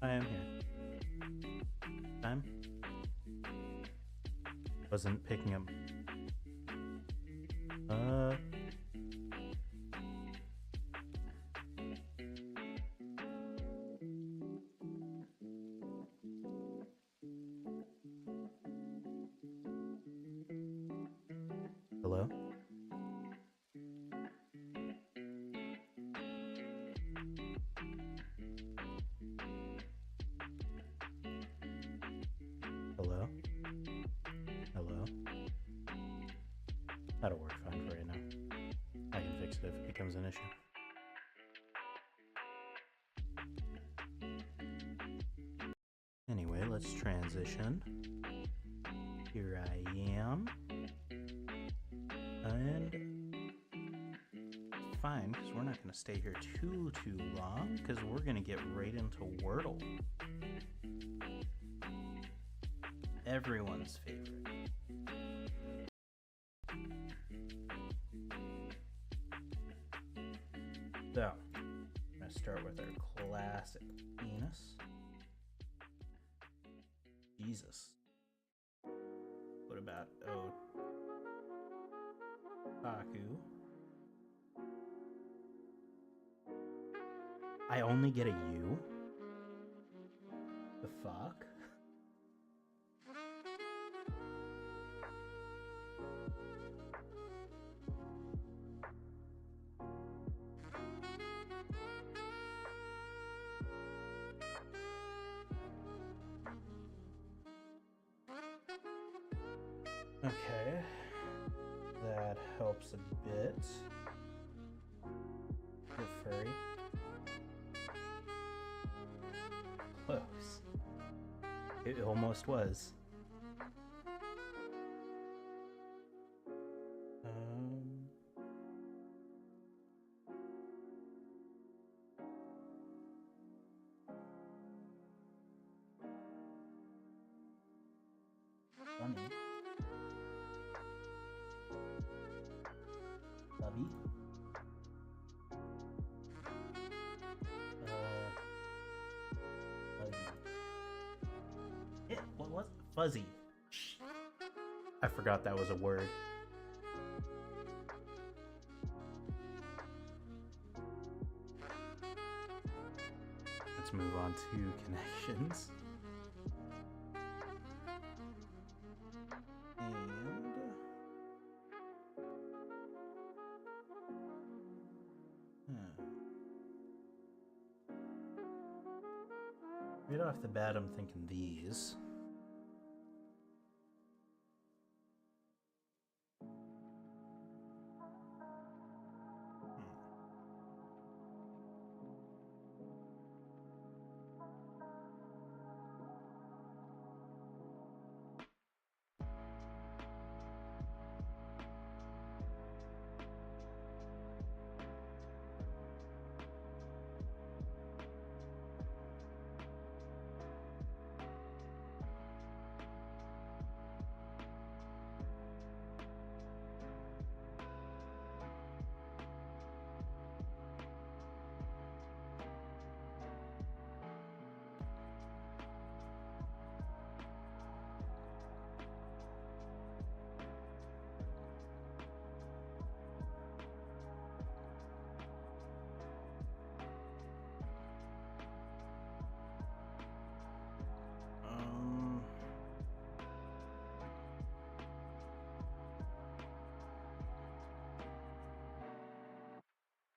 I am here. Time? Wasn't picking up. Hello? Hello? Hello? That'll work fine for right now. I can fix it if it becomes an issue. Anyway, let's transition. Here I am. And fine, because we're not going to stay here too long, because we're going to get right into Wordle. Everyone's favorite. So, I'm going to start with our classic penis. Jesus. What about Otaku? I only get a U? The fuck? Okay, that helps a bit. You're furry. Close. It almost was. Funny. Bubby. Fuzzy. What was it? Fuzzy. I forgot that was a word. Let's move on to connections. Right off the bat, I'm thinking these.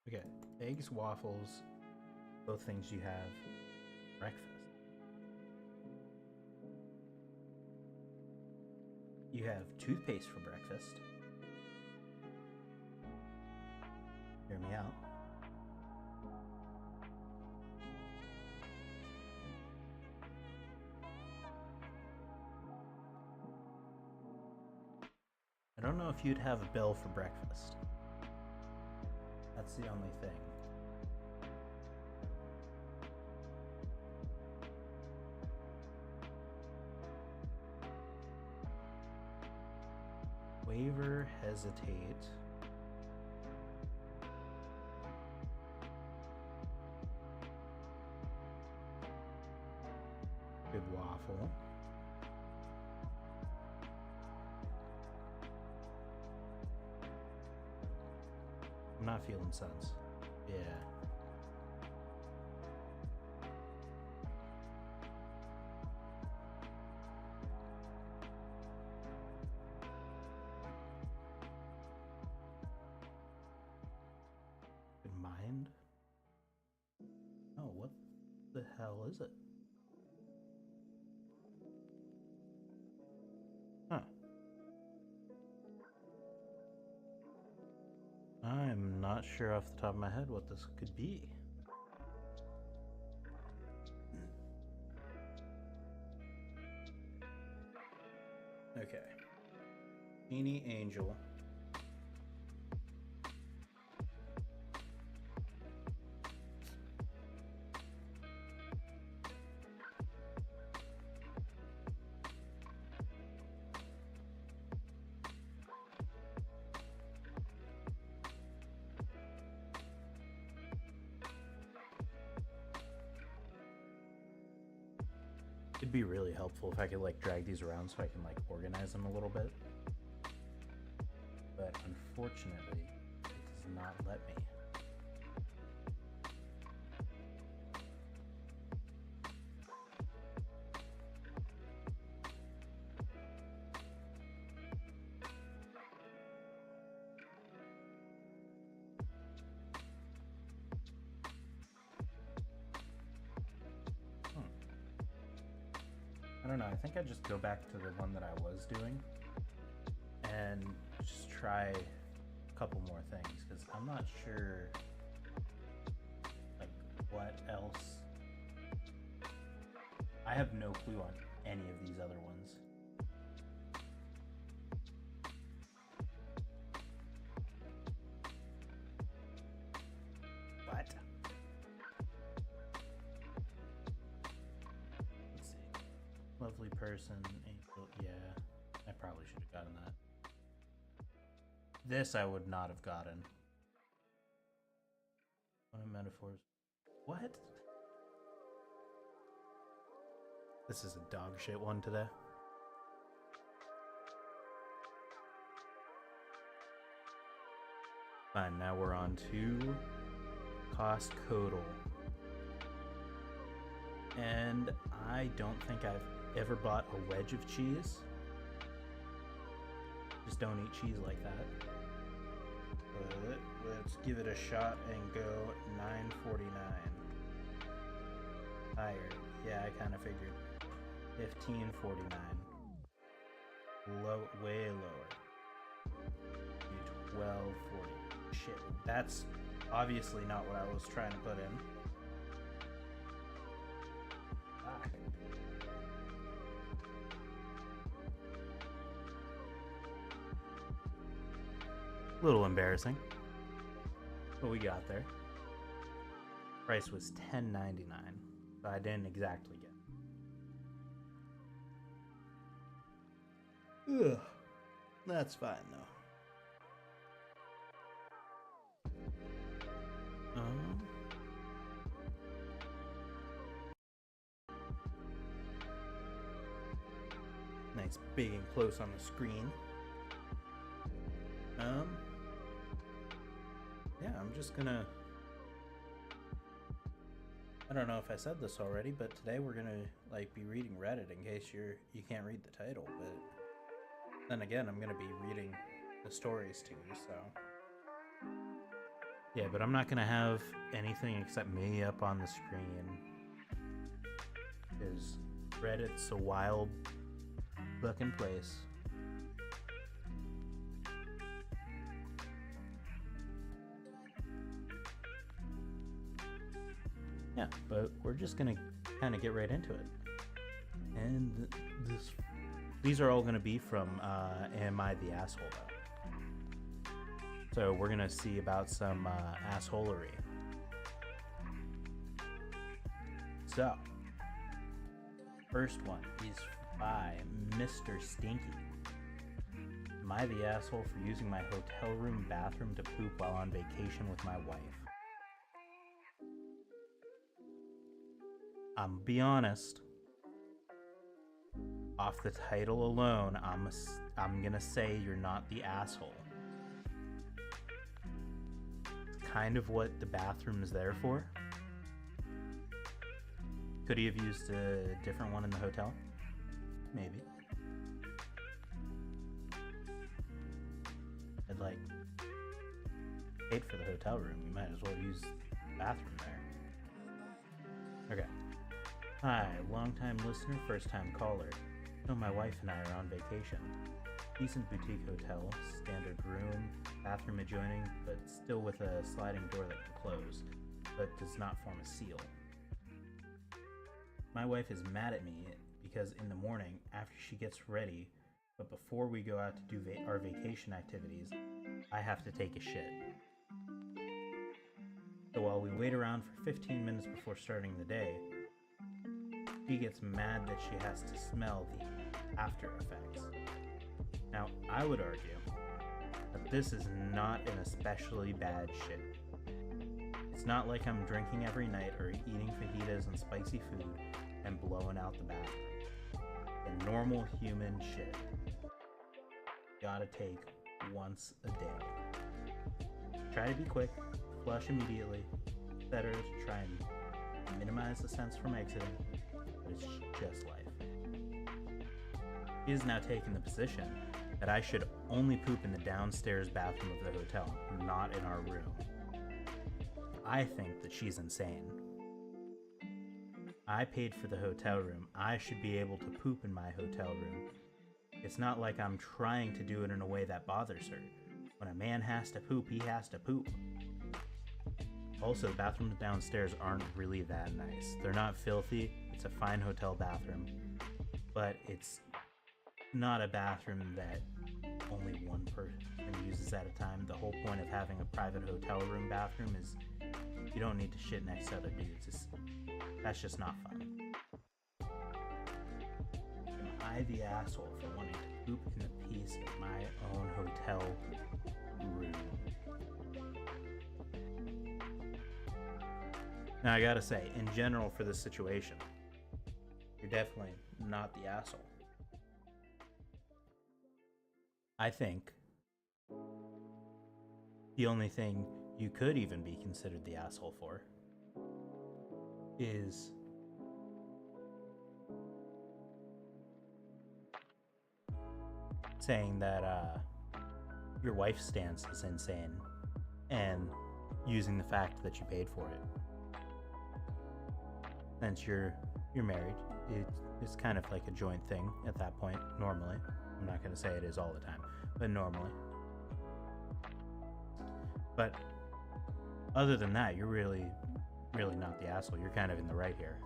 Okay, eggs, waffles, both things you have breakfast. You have toothpaste for breakfast. me out. I don't know if you'd have a bell for breakfast. That's the only thing. Waver, hesitate. Good waffle. I'm not feeling Suns. Yeah. Good mind? Oh, what the hell is it? Huh. I'm not sure off the top of my head what this could be. Okay. Genie Angel. It'd be really helpful if I could like drag these around so I can like organize them a little bit. But unfortunately, it does not let me. I don't know, I think I'd just go back to the one that I was doing and just try a couple more things, because I'm not sure like what else. I have no clue on any of these other ones. What? Let's see. Lovely person, angel. Yeah, I probably should have gotten that. This I would not have gotten. One of metaphors. What? This is a dog shit one today. Fine, now we're on to Costcodal. And I don't think I've ever bought a wedge of cheese. Just don't eat cheese like that. But let's give it a shot and go $9.49. Higher. Yeah, I kind of figured. $15.49. Low, way lower. $12.40. Shit, that's obviously not what I was trying to put in. A little embarrassing. What we got there. Price was $10.99, but I didn't exactly get. Ugh, that's fine though. Nice big and close on the screen. Yeah, I'm just gonna, I don't know if I said this already, but today we're gonna like be reading Reddit in case you can't read the title, but then again, I'm gonna be reading the stories too, so yeah, but I'm not gonna have anything except me up on the screen because Reddit's a wild fucking place. Yeah, but we're just gonna kind of get right into it. And these are all gonna be from Am I the Asshole though? So we're gonna see about some assholery. So, first one is by Mr. Stinky. Am I the asshole for using my hotel room bathroom to poop while on vacation with my wife? I'm be honest. Off the title alone, I'm gonna say you're not the asshole. It's kind of what the bathroom is there for. Could he have used a different one in the hotel? Maybe. I'd like paid for the hotel room. You might as well use the bathroom there. Okay. Hi, long-time listener, first-time caller. So my wife and I are on vacation. Decent boutique hotel, standard room, bathroom adjoining, but still with a sliding door that can close, but does not form a seal. My wife is mad at me because in the morning, after she gets ready, but before we go out to do our vacation activities, I have to take a shit. So while we wait around for 15 minutes before starting the day, she gets mad that she has to smell the after effects. Now, I would argue that this is not an especially bad shit. It's not like I'm drinking every night or eating fajitas and spicy food and blowing out the bathroom. The normal human shit gotta take once a day. Try to be quick, flush immediately, etc. to try and minimize the sense from exiting, but it's just life. He has now taken the position that I should only poop in the downstairs bathroom of the hotel, not in our room. I think that she's insane. I paid for the hotel room. I should be able to poop in my hotel room. It's not like I'm trying to do it in a way that bothers her. When a man has to poop, he has to poop. Also, the bathrooms downstairs aren't really that nice. They're not filthy. It's a fine hotel bathroom. But it's not a bathroom that only one person uses at a time. The whole point of having a private hotel room bathroom is you don't need to shit next to other dudes. That's just not fun. Am I the asshole for wanting to poop in the peace of my own hotel room? Now I gotta say, in general for this situation, you're definitely not the asshole. I think the only thing you could even be considered the asshole for is saying that your wife's stance is insane and using the fact that you paid for it. Since you're married, it's kind of like a joint thing at that point, normally. I'm not going to say it is all the time, but normally. But other than that, you're really not the asshole. You're kind of in the right here.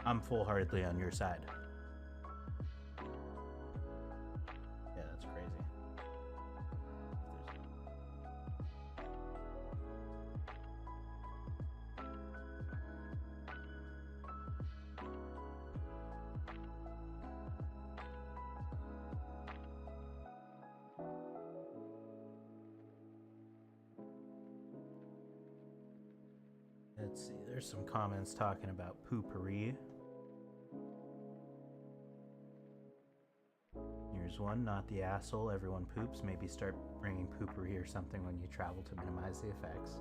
I'm full-heartedly on your side. Yeah, that's crazy. Let's see, there's some comments talking about poopery. Here's one, not the asshole, everyone poops. Maybe start bringing poopery or something when you travel to minimize the effects.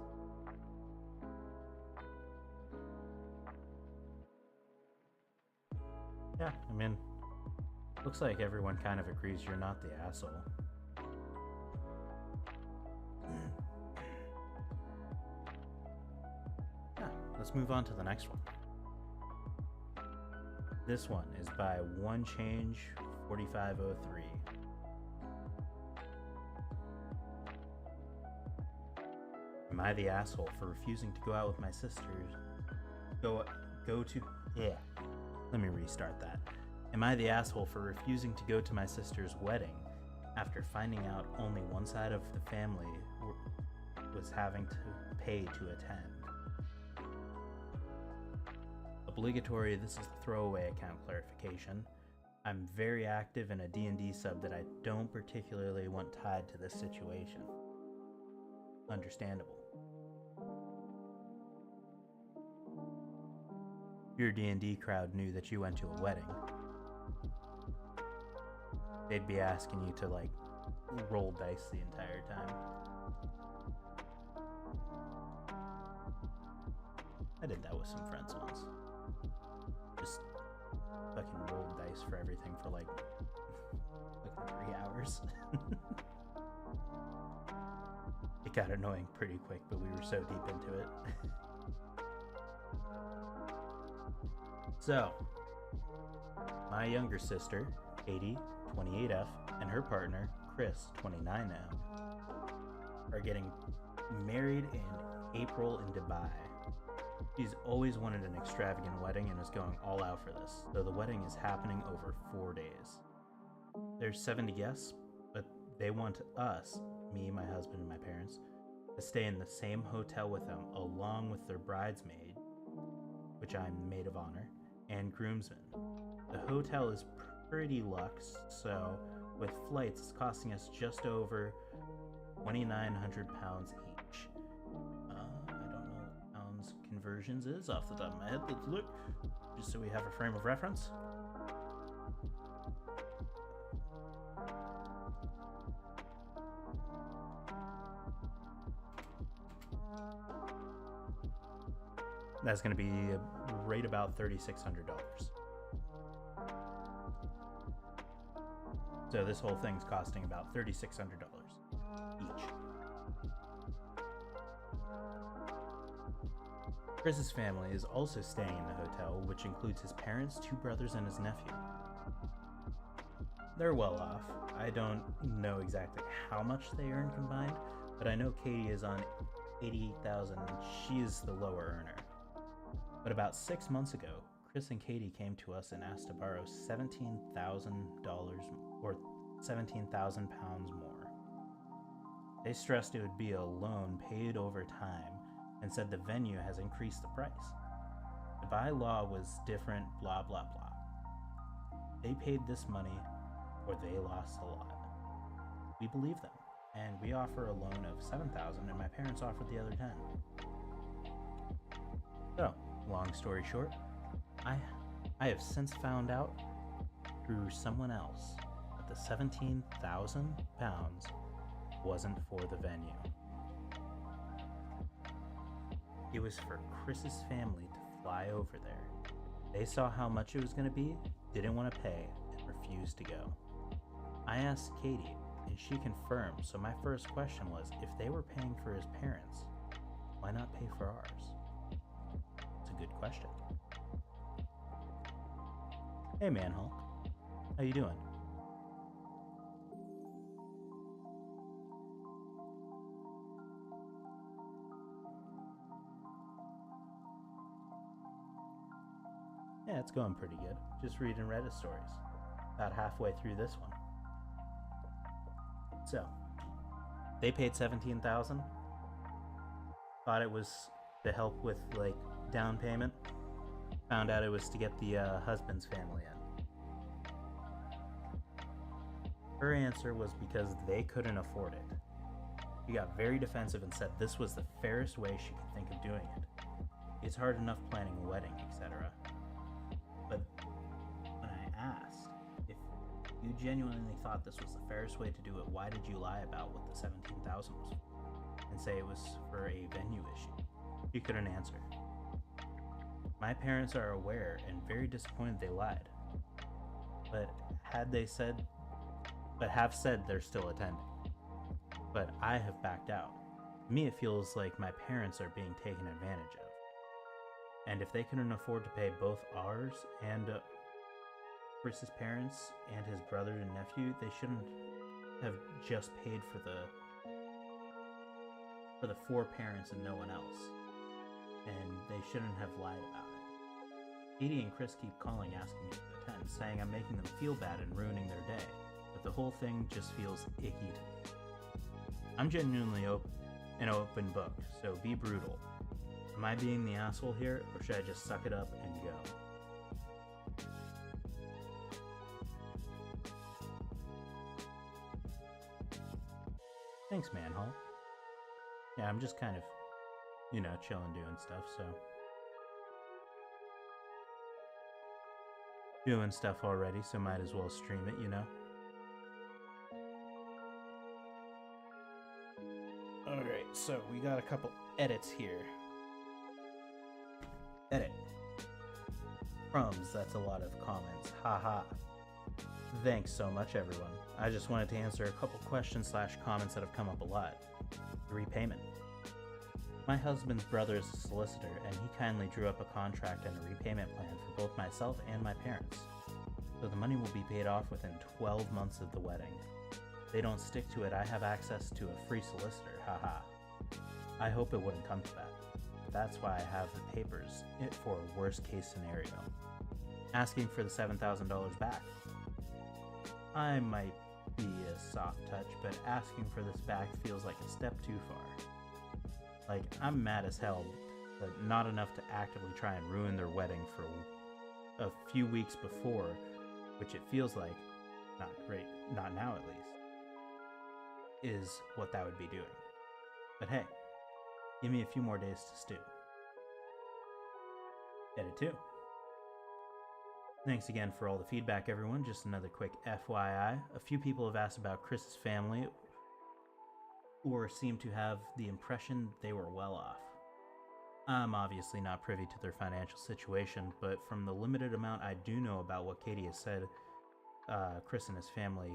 Yeah, I mean, looks like everyone kind of agrees you're not the asshole. Let's move on to the next one. This one is by One Change 4503. Am I the asshole for refusing to go out with my sisters go to yeah. Let me restart that. Am I the asshole for refusing to go to my sister's wedding after finding out only one side of the family was having to pay to attend? Obligatory, this is the throwaway account clarification. I'm very active in a D&D sub that I don't particularly want tied to this situation. Understandable. Your D&D crowd knew that you went to a wedding. They'd be asking you to, like, roll dice the entire time. I did that with some friends once. Just fucking rolled dice for everything for like 3 hours. It got annoying pretty quick, but we were so deep into it. So, my younger sister, Katie, 28F, and her partner, Chris, 29M, are getting married in April in Dubai. She's always wanted an extravagant wedding and is going all out for this, so the wedding is happening over 4 days. There's 70 guests, but they want us, me, my husband, and my parents, to stay in the same hotel with them, along with their bridesmaid, which I'm maid of honor, and groomsmen. The hotel is pretty luxe, so with flights, it's costing us just over £2,900 each. I don't know what pounds conversions is off the top of my head. Let's look, just so we have a frame of reference. That's going to be right about $3,600. So this whole thing's costing about $3,600 each. Chris's family is also staying in the hotel, which includes his parents, 2 brothers, and his nephew. They're well off. I don't know exactly how much they earn combined, but I know Katie is on $88,000 and she's the lower earner. But about 6 months ago, Chris and Katie came to us and asked to borrow $17,000 or £17,000 more. They stressed it would be a loan paid over time and said the venue has increased the price. Dubai law was different, blah blah blah. They paid this money or they lost a lot. We believe them, and we offer a loan of $7,000 and my parents offered the other $10,000. So, long story short, I have since found out through someone else that the £17,000 wasn't for the venue. It was for Chris's family to fly over there. They saw how much it was going to be, didn't want to pay, and refused to go. I asked Katie, and she confirmed, so my first question was, if they were paying for his parents, why not pay for ours? It's a good question. Hey Manhulk, how you doing? Yeah, it's going pretty good. Just reading Reddit stories. About halfway through this one. So, they paid $17,000. Thought it was to help with like down payment. Found out it was to get the husband's family in. Her answer was because they couldn't afford it. She got very defensive and said this was the fairest way she could think of doing it. It's hard enough planning a wedding, etc. But when I asked if you genuinely thought this was the fairest way to do it, why did you lie about what the $17,000 was for and say it was for a venue issue? She couldn't answer. My parents are aware and very disappointed they lied. But have said they're still attending. But I have backed out. To me, it feels like my parents are being taken advantage of. And if they couldn't afford to pay both ours and Chris's parents and his brother and nephew, they shouldn't have just paid for the 4 parents and no one else. And they shouldn't have lied about it. Katie and Chris keep calling asking me to attend, saying I'm making them feel bad and ruining their day, but the whole thing just feels icky to me. I'm genuinely an open book, so be brutal. Am I being the asshole here, or should I just suck it up and go? Thanks, Manhole. Yeah, I'm just kind of, chilling doing stuff, so. Doing stuff already, so might as well stream it, Alright, so we got a couple edits here. Edit. Crumbs, that's a lot of comments. Haha. Thanks so much, everyone. I just wanted to answer a couple questions / comments that have come up a lot. The repayment. My husband's brother is a solicitor, and he kindly drew up a contract and a repayment plan for both myself and my parents. So the money will be paid off within 12 months of the wedding. If they don't stick to it, I have access to a free solicitor, haha. I hope it wouldn't come to that. But that's why I have the papers for a worst case scenario. Asking for the $7,000 back. I might be a soft touch, but asking for this back feels like a step too far. Like, I'm mad as hell, but not enough to actively try and ruin their wedding for a few weeks before, which it feels like, not great, not now at least, is what that would be doing. But hey, give me a few more days to stew. Edit 2. Thanks again for all the feedback, everyone. Just another quick FYI. A few people have asked about Chris's family, or seem to have the impression they were well off. I'm obviously not privy to their financial situation, but from the limited amount I do know about what Katie has said, Chris and his family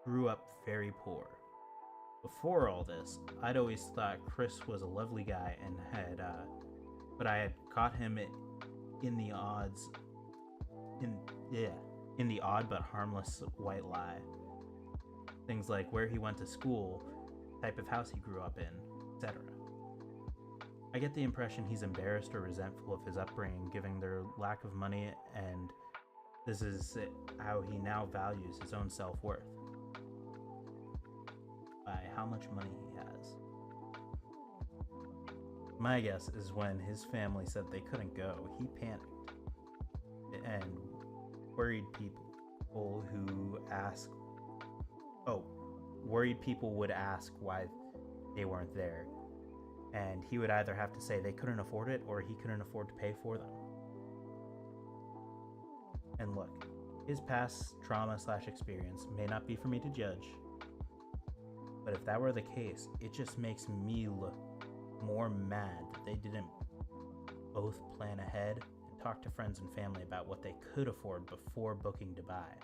grew up very poor. Before all this, I'd always thought Chris was a lovely guy and but I had caught him in the odd but harmless white lie. Things like where he went to school, type of house he grew up in, etc. I get the impression he's embarrassed or resentful of his upbringing, given their lack of money, and this is how he now values his own self-worth. By how much money he has. My guess is when his family said they couldn't go, he panicked and worried people would ask why they weren't there, and he would either have to say they couldn't afford it or he couldn't afford to pay for them. And look, his past trauma / experience may not be for me to judge, but if that were the case, it just makes me look more mad that they didn't both plan ahead and talk to friends and family about what they could afford before booking Dubai.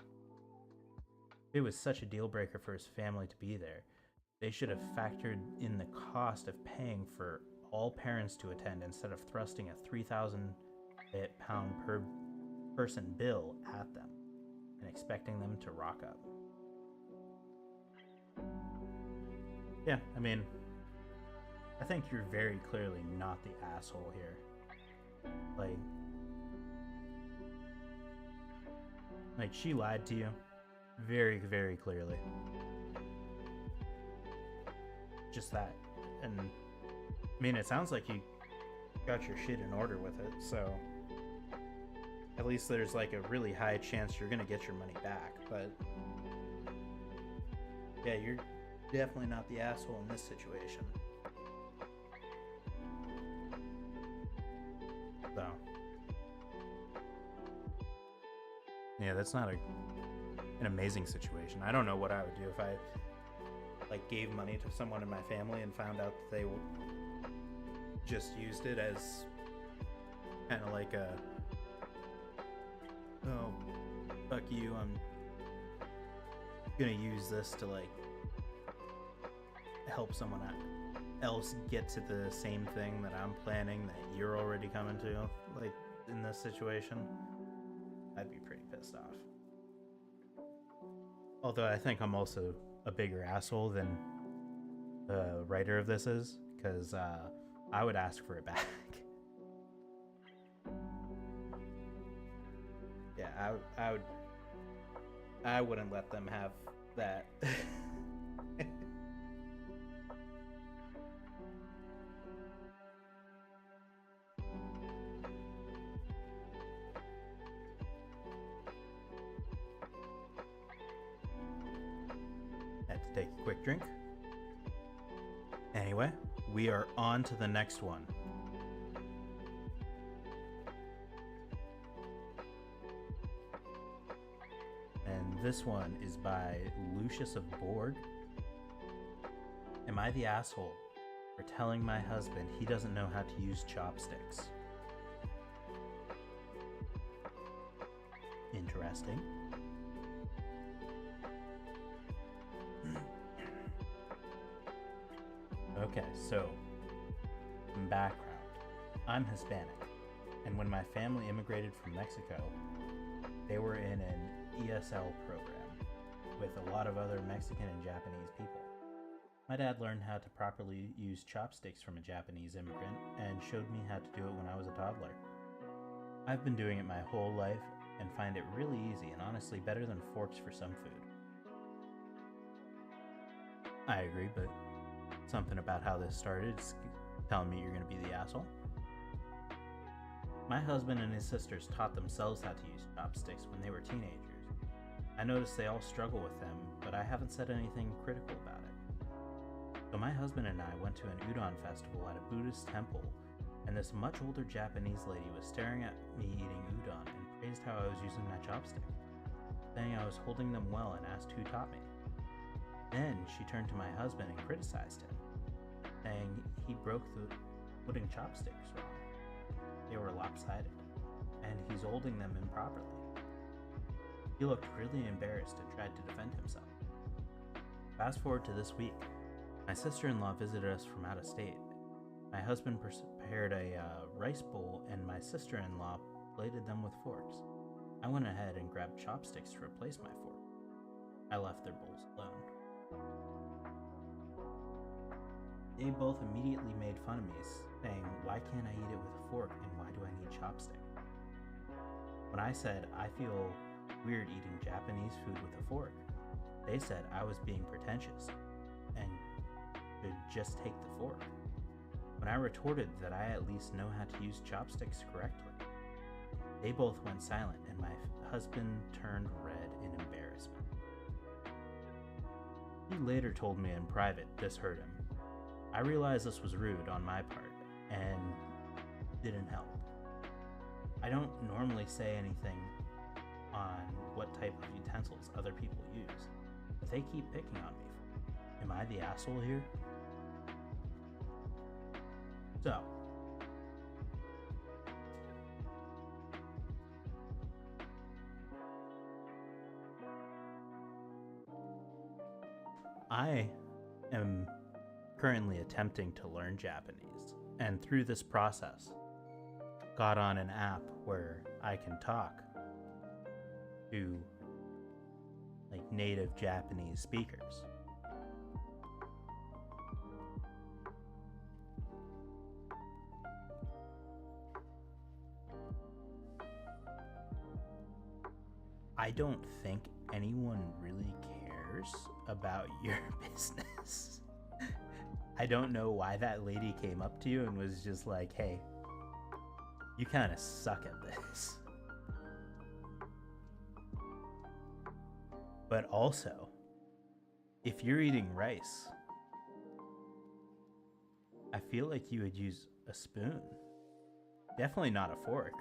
If it was such a deal breaker for his family to be there, they should have factored in the cost of paying for all parents to attend instead of thrusting a £3,000 per person bill at them and expecting them to rock up. Yeah, I mean, I think you're very clearly not the asshole here. Like she lied to you very, very clearly. Just that. And I mean, it sounds like you got your shit in order with it, so at least there's like a really high chance you're gonna get your money back. But yeah, you're definitely not the asshole in this situation. So yeah, that's not an amazing situation. I don't know what I would do if I gave money to someone in my family and found out that they just used it as kind of like a, oh, fuck you, I'm gonna use this to help someone else get to the same thing that I'm planning that you're already coming to, in this situation. I'd be pretty pissed off. Although I think I'm also a bigger asshole than the writer of this is, because I would ask for it back. I wouldn't let them have that. Had to take a quick drink. Anyway, we are on to the next one. And this one is by Lucius of Borg. Am I the asshole for telling my husband he doesn't know how to use chopsticks? Interesting. Okay, so background. I'm Hispanic, and when my family immigrated from Mexico, they were in an ESL program with a lot of other Mexican and Japanese people. My dad learned how to properly use chopsticks from a Japanese immigrant and showed me how to do it when I was a toddler. I've been doing it my whole life and find it really easy and honestly better than forks for some food. I agree, but something about how this started is telling me you're going to be the asshole. My husband and his sisters taught themselves how to use chopsticks when they were teenagers. I noticed they all struggle with them, but I haven't said anything critical about it. So my husband and I went to an udon festival at a Buddhist temple, and this much older Japanese lady was staring at me eating udon and praised how I was using my chopstick, saying I was holding them well and asked who taught me. Then she turned to my husband and criticized him, saying he broke the wooden chopsticks wrong. They were lopsided, and he's holding them improperly. He looked really embarrassed and tried to defend himself. Fast forward to this week. My sister-in-law visited us from out of state. My husband prepared a rice bowl, and my sister-in-law plated them with forks. I went ahead and grabbed chopsticks to replace my fork. I left their bowls alone. They both immediately made fun of me, saying, why can't I eat it with a fork and why do I need chopstick? When I said I feel weird eating Japanese food with a fork, they said I was being pretentious and should just take the fork. When I retorted that I at least know how to use chopsticks correctly, they both went silent and my husband turned red in embarrassment. He later told me in private this hurt him. I realized this was rude on my part and didn't help. I don't normally say anything on what type of utensils other people use, but they keep picking on me for it. Am I the asshole here? So, I am currently attempting to learn Japanese, and through this process, got on an app where I can talk to like native Japanese speakers. I don't think anyone really cares about your business. I don't know why that lady came up to you and was just like, hey, you kind of suck at this. But also, if you're eating rice, I feel like you would use a spoon. Definitely not a fork.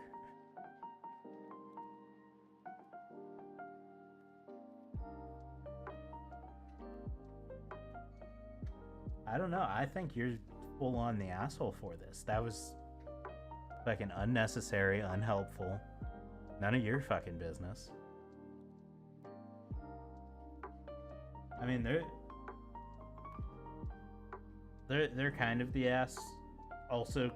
I don't know. I think you're full on the asshole for this. That was fucking unnecessary, unhelpful. None of your fucking business. I mean, they're kind of the ass, also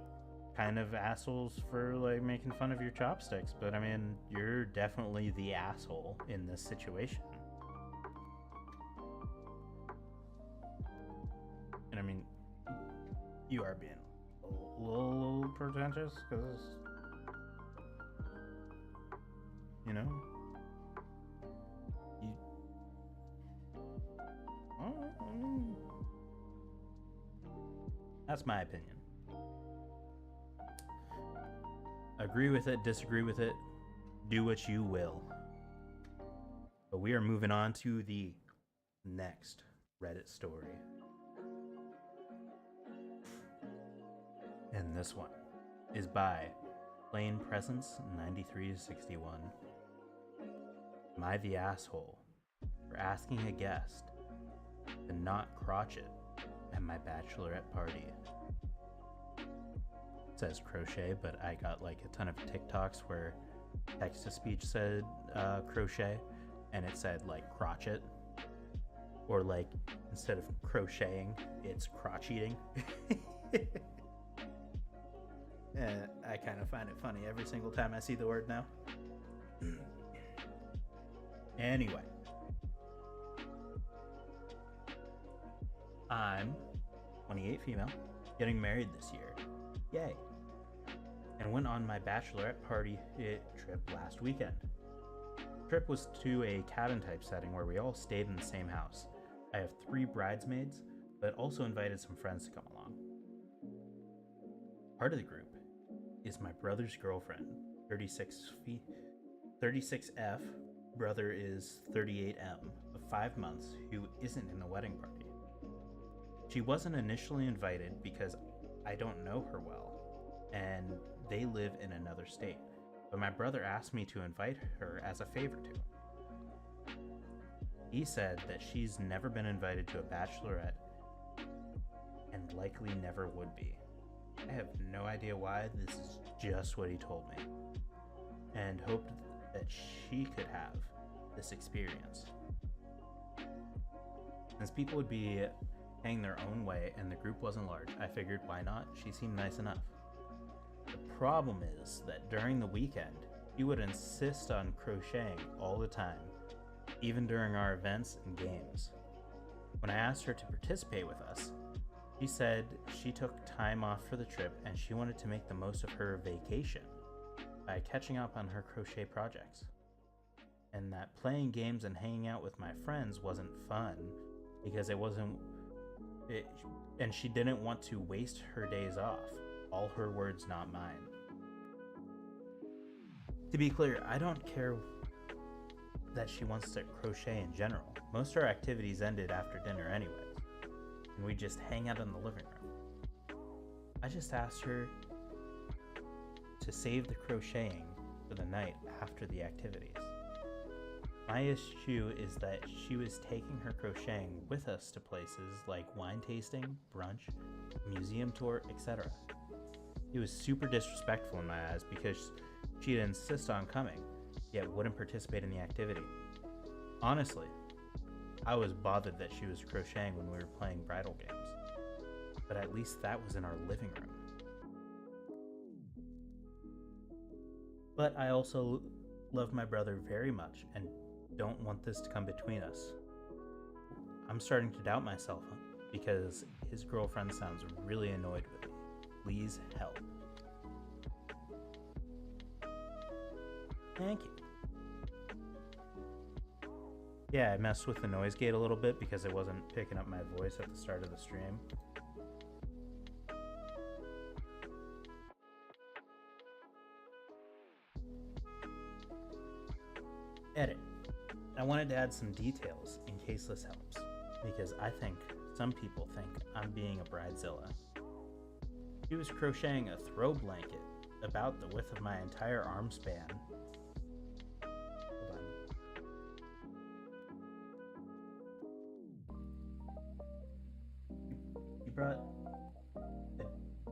kind of assholes for like making fun of your chopsticks. But I mean, you're definitely the asshole in this situation. And I mean, you are being a little pretentious because, you know, That's my opinion. Agree with it, disagree with it, do what you will. But we are moving on to the next Reddit story. And this one is by Plain Presence 9361. Am I the asshole for asking a guest to not crotch it at my bachelorette party? It says crochet, but I got like a ton of TikToks where text to speech said crochet, and it said like crotch it, or like instead of crocheting, it's crotch eating. I kind of find it funny every single time I see the word now. Anyway, I'm 28 female, getting married this year. Yay. And went on my bachelorette party trip last weekend. The trip was to a cabin type setting where we all stayed in the same house. I have 3 bridesmaids, but also invited some friends to come along. Part of the group is my brother's girlfriend, 36F. Brother is 38M, of 5 months, who isn't in the wedding party. She wasn't initially invited because I don't know her well, and they live in another state, but my brother asked me to invite her as a favor to him. He said that she's never been invited to a bachelorette and likely never would be. I have no idea why, this is just what he told me, and hoped that she could have this experience. Since people would be paying their own way and the group wasn't large, I figured why not? She seemed nice enough. The problem is that during the weekend, he would insist on crocheting all the time, even during our events and games. When I asked her to participate with us, she said she took time off for the trip and she wanted to make the most of her vacation by catching up on her crochet projects. And that playing games and hanging out with my friends wasn't fun because and she didn't want to waste her days off. All her words, not mine. To be clear, I don't care that she wants to crochet in general. Most of our activities ended after dinner anyways, and we just hang out in the living room. I just asked her to save the crocheting for the night after the activities. My issue is that she was taking her crocheting with us to places like wine tasting, brunch, museum tour, etc. It was super disrespectful in my eyes because she'd insist on coming, yet wouldn't participate in the activity. Honestly, I was bothered that she was crocheting when we were playing bridal games, but at least that was in our living room. But I also love my brother very much and don't want this to come between us. I'm starting to doubt myself because his girlfriend sounds really annoyed with me. Please help. Thank you. Yeah, I messed with the noise gate a little bit because it wasn't picking up my voice at the start of the stream. Edit. I wanted to add some details in case this helps, because I think some people think I'm being a bridezilla. She was crocheting a throw blanket about the width of my entire arm span. Hold on. She brought a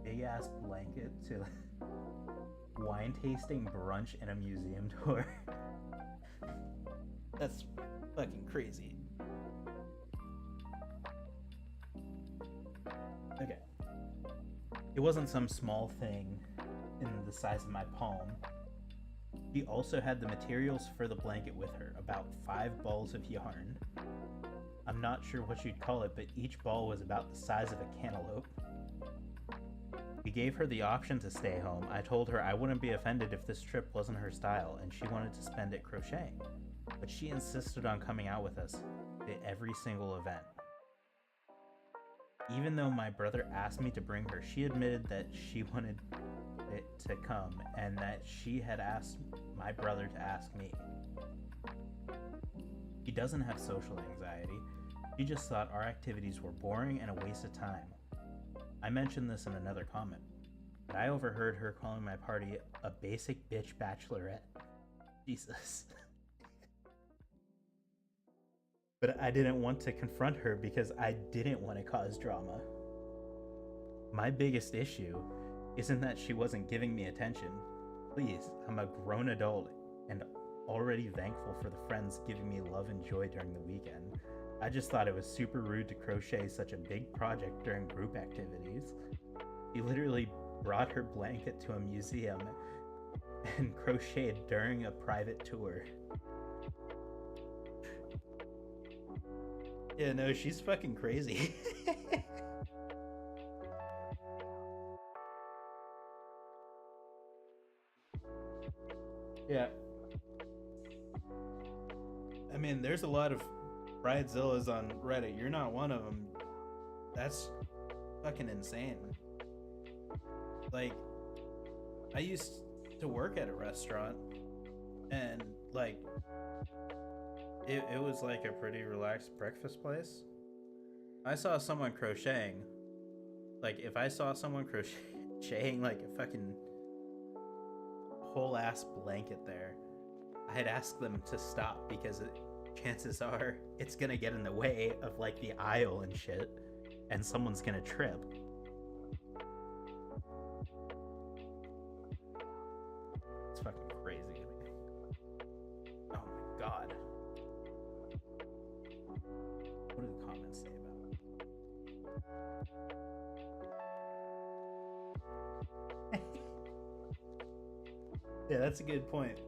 big ass blanket to wine tasting, brunch, and a museum tour. That's fucking crazy. Okay. It wasn't some small thing in the size of my palm. She also had the materials for the blanket with her, about 5 balls of yarn. I'm not sure what you'd call it, but each ball was about the size of a cantaloupe. We gave her the option to stay home. I told her I wouldn't be offended if this trip wasn't her style and she wanted to spend it crocheting, but she insisted on coming out with us at every single event. Even though my brother asked me to bring her, she admitted that she wanted it to come and that she had asked my brother to ask me. She doesn't have social anxiety. She just thought our activities were boring and a waste of time. I mentioned this in another comment, but I overheard her calling my party a basic bitch bachelorette. Jesus. But I didn't want to confront her because I didn't want to cause drama. My biggest issue isn't that she wasn't giving me attention. Please, I'm a grown adult and already thankful for the friends giving me love and joy during the weekend. I just thought it was super rude to crochet such a big project during group activities. She literally brought her blanket to a museum and crocheted during a private tour. Yeah, no, she's fucking crazy. Yeah. I mean, there's a lot of bridezillas on Reddit. You're not one of them. That's fucking insane. Like, I used to work at a restaurant, and like, it was like a pretty relaxed breakfast place. I saw someone crocheting. Like, if I saw someone crocheting like a fucking whole ass blanket there, I'd ask them to stop because chances are it's gonna get in the way of like the aisle and shit, and someone's gonna trip. It's fucking crazy to me. Oh my god. What do the comments say about it? Yeah, that's a good point.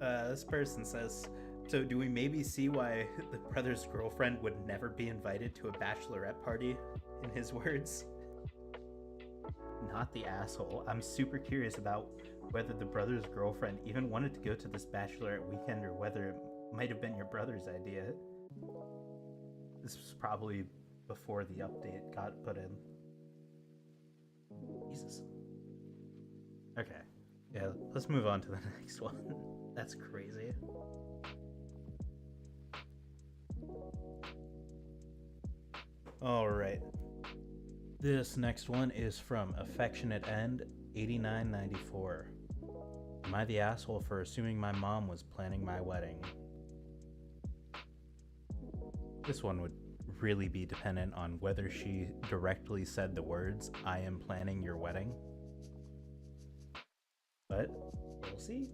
This person says, so do we maybe see why the brother's girlfriend would never be invited to a bachelorette party, in his words? Not the asshole. I'm super curious about whether the brother's girlfriend even wanted to go to this bachelorette weekend or whether it might have been your brother's idea. This was probably before the update got put in. Jesus. Okay. Yeah, let's move on to the next one. That's crazy. Alright. This next one is from Affectionate End 8994. Am I the asshole for assuming my mom was planning my wedding? This one would really be dependent on whether she directly said the words, "I am planning your wedding." But we'll see.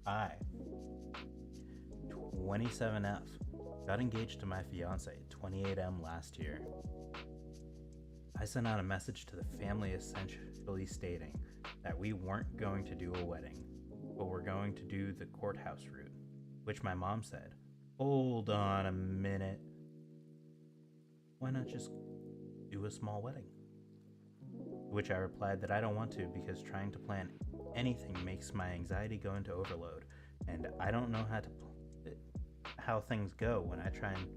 I, 27F, got engaged to my fiance 28M last year. I sent out a message to the family essentially stating that we weren't going to do a wedding, but we're going to do the courthouse route, which my mom said, "Hold on a minute. Why not just do a small wedding?" To which I replied that I don't want to because trying to plan anything makes my anxiety go into overload, and I don't know how things go when I try and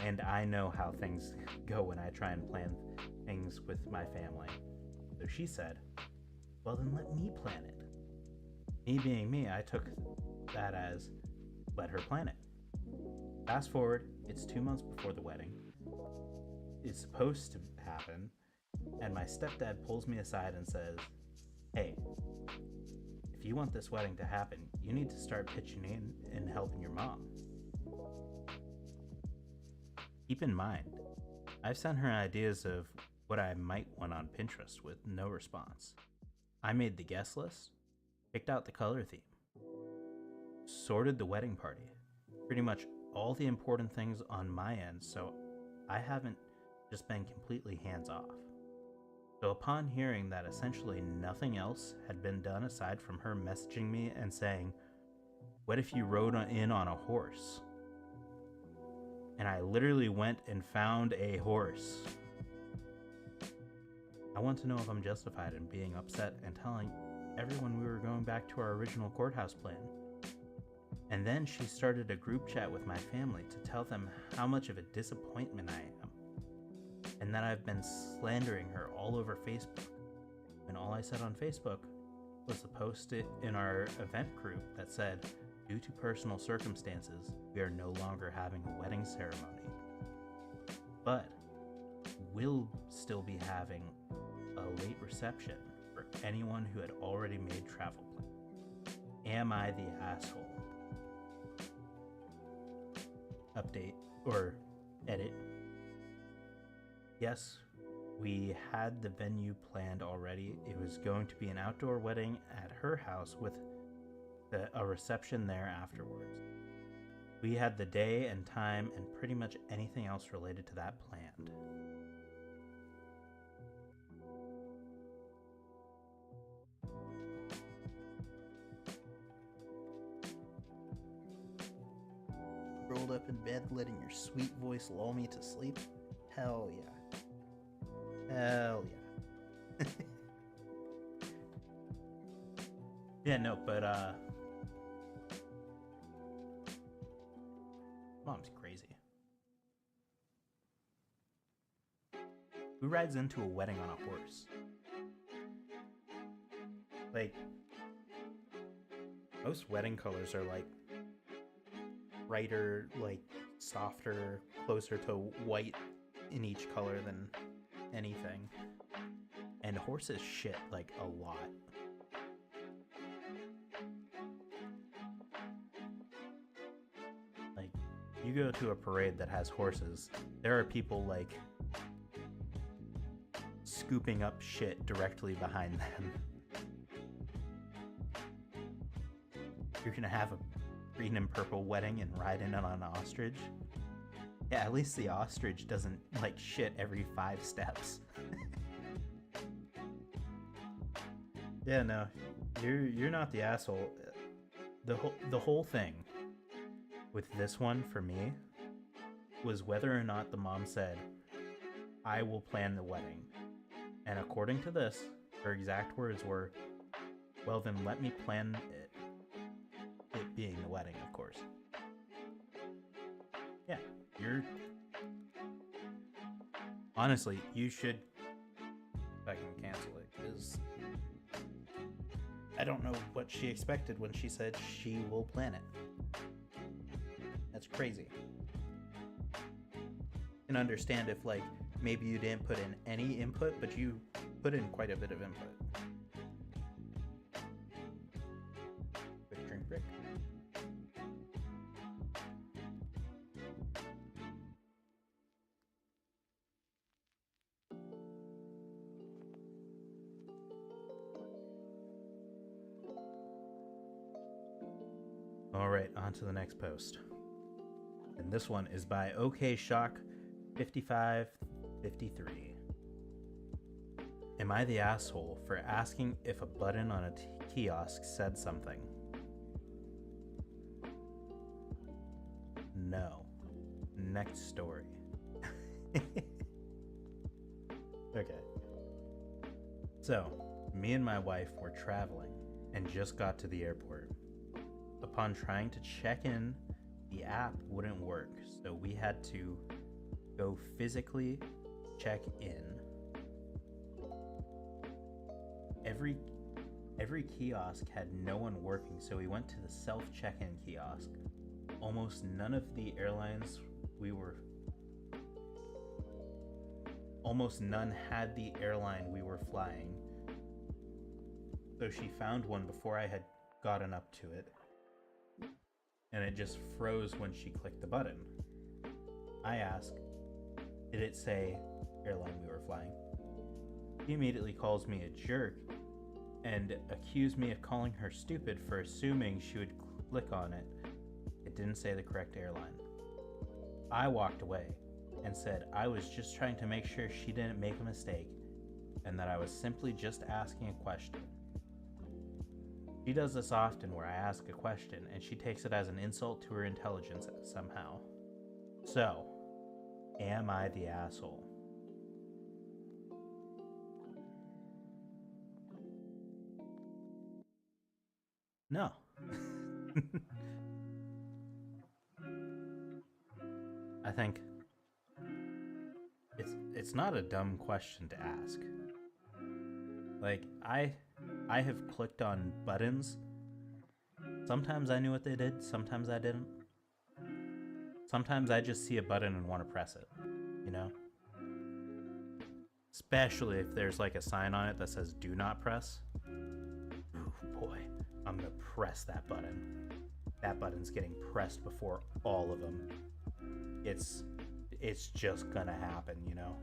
and I know how things go when I try and plan things with my family. So she said, "Well, then let me plan it." Me being me, I took that as let her plan it. Fast forward, it's 2 months before the wedding. It's supposed to happen, and my stepdad pulls me aside and says, "Hey, if you want this wedding to happen, you need to start pitching in and helping your mom." Keep in mind, I've sent her ideas of what I might want on Pinterest with no response. I made the guest list, picked out the color theme, sorted the wedding party, pretty much all the important things on my end, so I haven't just been completely hands off. So upon hearing that essentially nothing else had been done aside from her messaging me and saying, "What if you rode in on a horse?" And I literally went and found a horse. I want to know if I'm justified in being upset and telling everyone we were going back to our original courthouse plan. And then she started a group chat with my family to tell them how much of a disappointment I am, and that I've been slandering her all over Facebook. And all I said on Facebook was to post it in our event group that said, due to personal circumstances, we are no longer having a wedding ceremony, but will still be having a late reception for anyone who had already made travel plans. Am I the asshole? Update or edit. Yes, we had the venue planned already. It was going to be an outdoor wedding at her house with a reception there afterwards. We had the day and time and pretty much anything else related to that planned. Rolled up in bed, letting your sweet voice lull me to sleep? Hell yeah. Hell yeah. Yeah, no, but Mom's crazy. Who rides into a wedding on a horse? Like, most wedding colors are like brighter, like softer, closer to white in each color than anything. And horses shit like a lot. Like, you go to a parade that has horses, there are people like scooping up shit directly behind them. You're gonna have a green and purple wedding and ride in on an ostrich? Yeah, at least the ostrich doesn't like shit every 5 steps. Yeah, no, you're not the asshole. The whole thing with this one for me was whether or not the mom said, I will plan the wedding. And according to this, her exact words were, well then let me plan it being the wedding, of course. Yeah, honestly, you should fucking cancel it, because I don't know what she expected when she said she will plan it. That's crazy. I can understand if, like, maybe you didn't put in any input, but you put in quite a bit of input. Quick drink break. Alright, on to the next post. And this one is by OK Shock 5553. Am I the asshole for asking if a button on a kiosk said something? No. Next story. Okay. So, me and my wife were traveling and just got to the airport. Upon trying to check in, the app wouldn't work, so we had to go physically check in. Every kiosk had no one working, so we went to the self-check-in kiosk. Almost none had the airline we were flying. So she found one before I had gotten up to it, and it just froze when she clicked the button. I asked, did it say airline we were flying? He immediately calls me a jerk and accused me of calling her stupid for assuming she would click on it. It didn't say the correct airline. I walked away and said I was just trying to make sure she didn't make a mistake and that I was simply just asking a question. She does this often where I ask a question and she takes it as an insult to her intelligence somehow. So, am I the asshole? No. I think it's not a dumb question to ask. Like I have clicked on buttons. Sometimes I knew what they did, sometimes I didn't. Sometimes I just see a button and want to press it, you know? Especially if there's like a sign on it that says do not press. Oh boy, I'm gonna press that button. That button's getting pressed before all of them. It's just gonna happen, you know?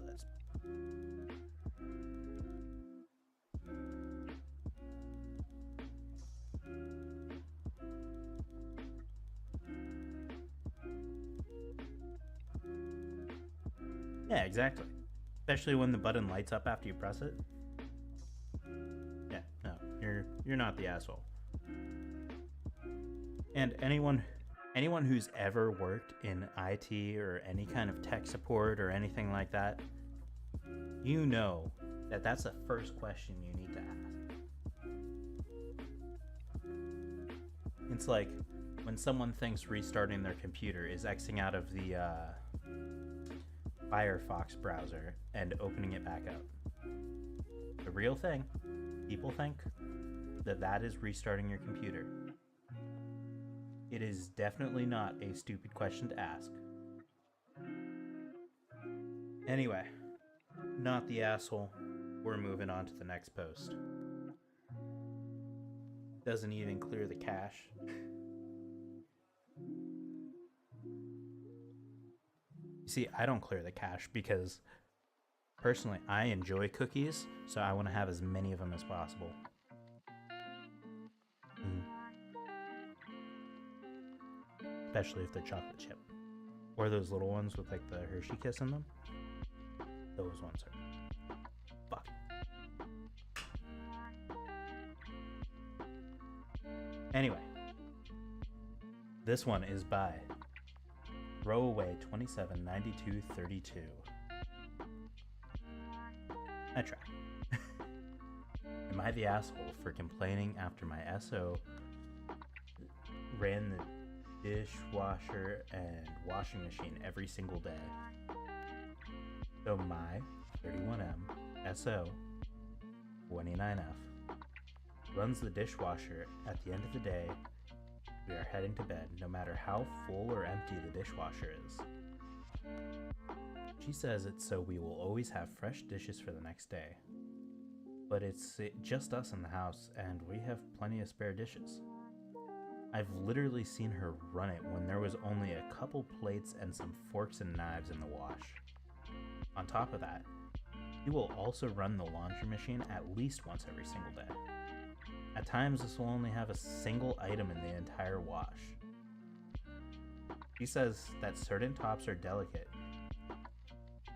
That's... Yeah, exactly. Especially when the button lights up after you press it. Yeah, no, you're not the asshole. And anyone who's ever worked in IT or any kind of tech support or anything like that, you know that that's the first question you need to ask. It's like when someone thinks restarting their computer is Xing out of the Firefox browser and opening it back up. The real thing, people think that is restarting your computer. It is definitely not a stupid question to ask. Anyway, not the asshole. We're moving on to the next post. Doesn't even clear the cache. You see, I don't clear the cache because personally I enjoy cookies, so I want to have as many of them as possible. Especially if they're chocolate chip. Or those little ones with like the Hershey Kiss in them. Those ones are fuck. Anyway, this one is by Throwaway 279232. I try. Am I the asshole for complaining after my SO ran the dishwasher and washing machine every single day? So my 31M SO 29F runs the dishwasher at the end of the day. We are heading to bed no matter how full or empty the dishwasher is. She says it's so we will always have fresh dishes for the next day. But it's just us in the house and we have plenty of spare dishes. I've literally seen her run it when there was only a couple plates and some forks and knives in the wash. On top of that, she will also run the laundry machine at least once every single day. At times, this will only have a single item in the entire wash. She says that certain tops are delicate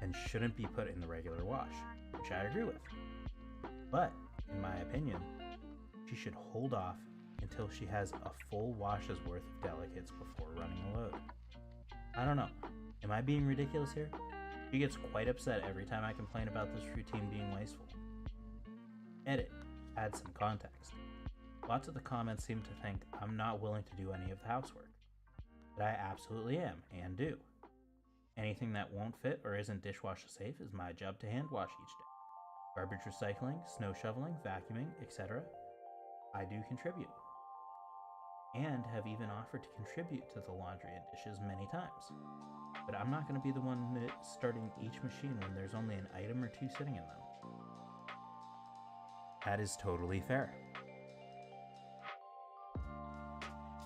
and shouldn't be put in the regular wash, which I agree with. But, in my opinion, she should hold off until she has a full wash's worth of delicates before running a load. I don't know. Am I being ridiculous here? She gets quite upset every time I complain about this routine being wasteful. Edit. Add some context. Lots of the comments seem to think I'm not willing to do any of the housework. But I absolutely am, and do. Anything that won't fit or isn't dishwasher safe is my job to hand wash each day. Garbage recycling, snow shoveling, vacuuming, etc. I do contribute. And have even offered to contribute to the laundry and dishes many times. But I'm not going to be the one starting each machine when there's only an item or two sitting in them. That is totally fair.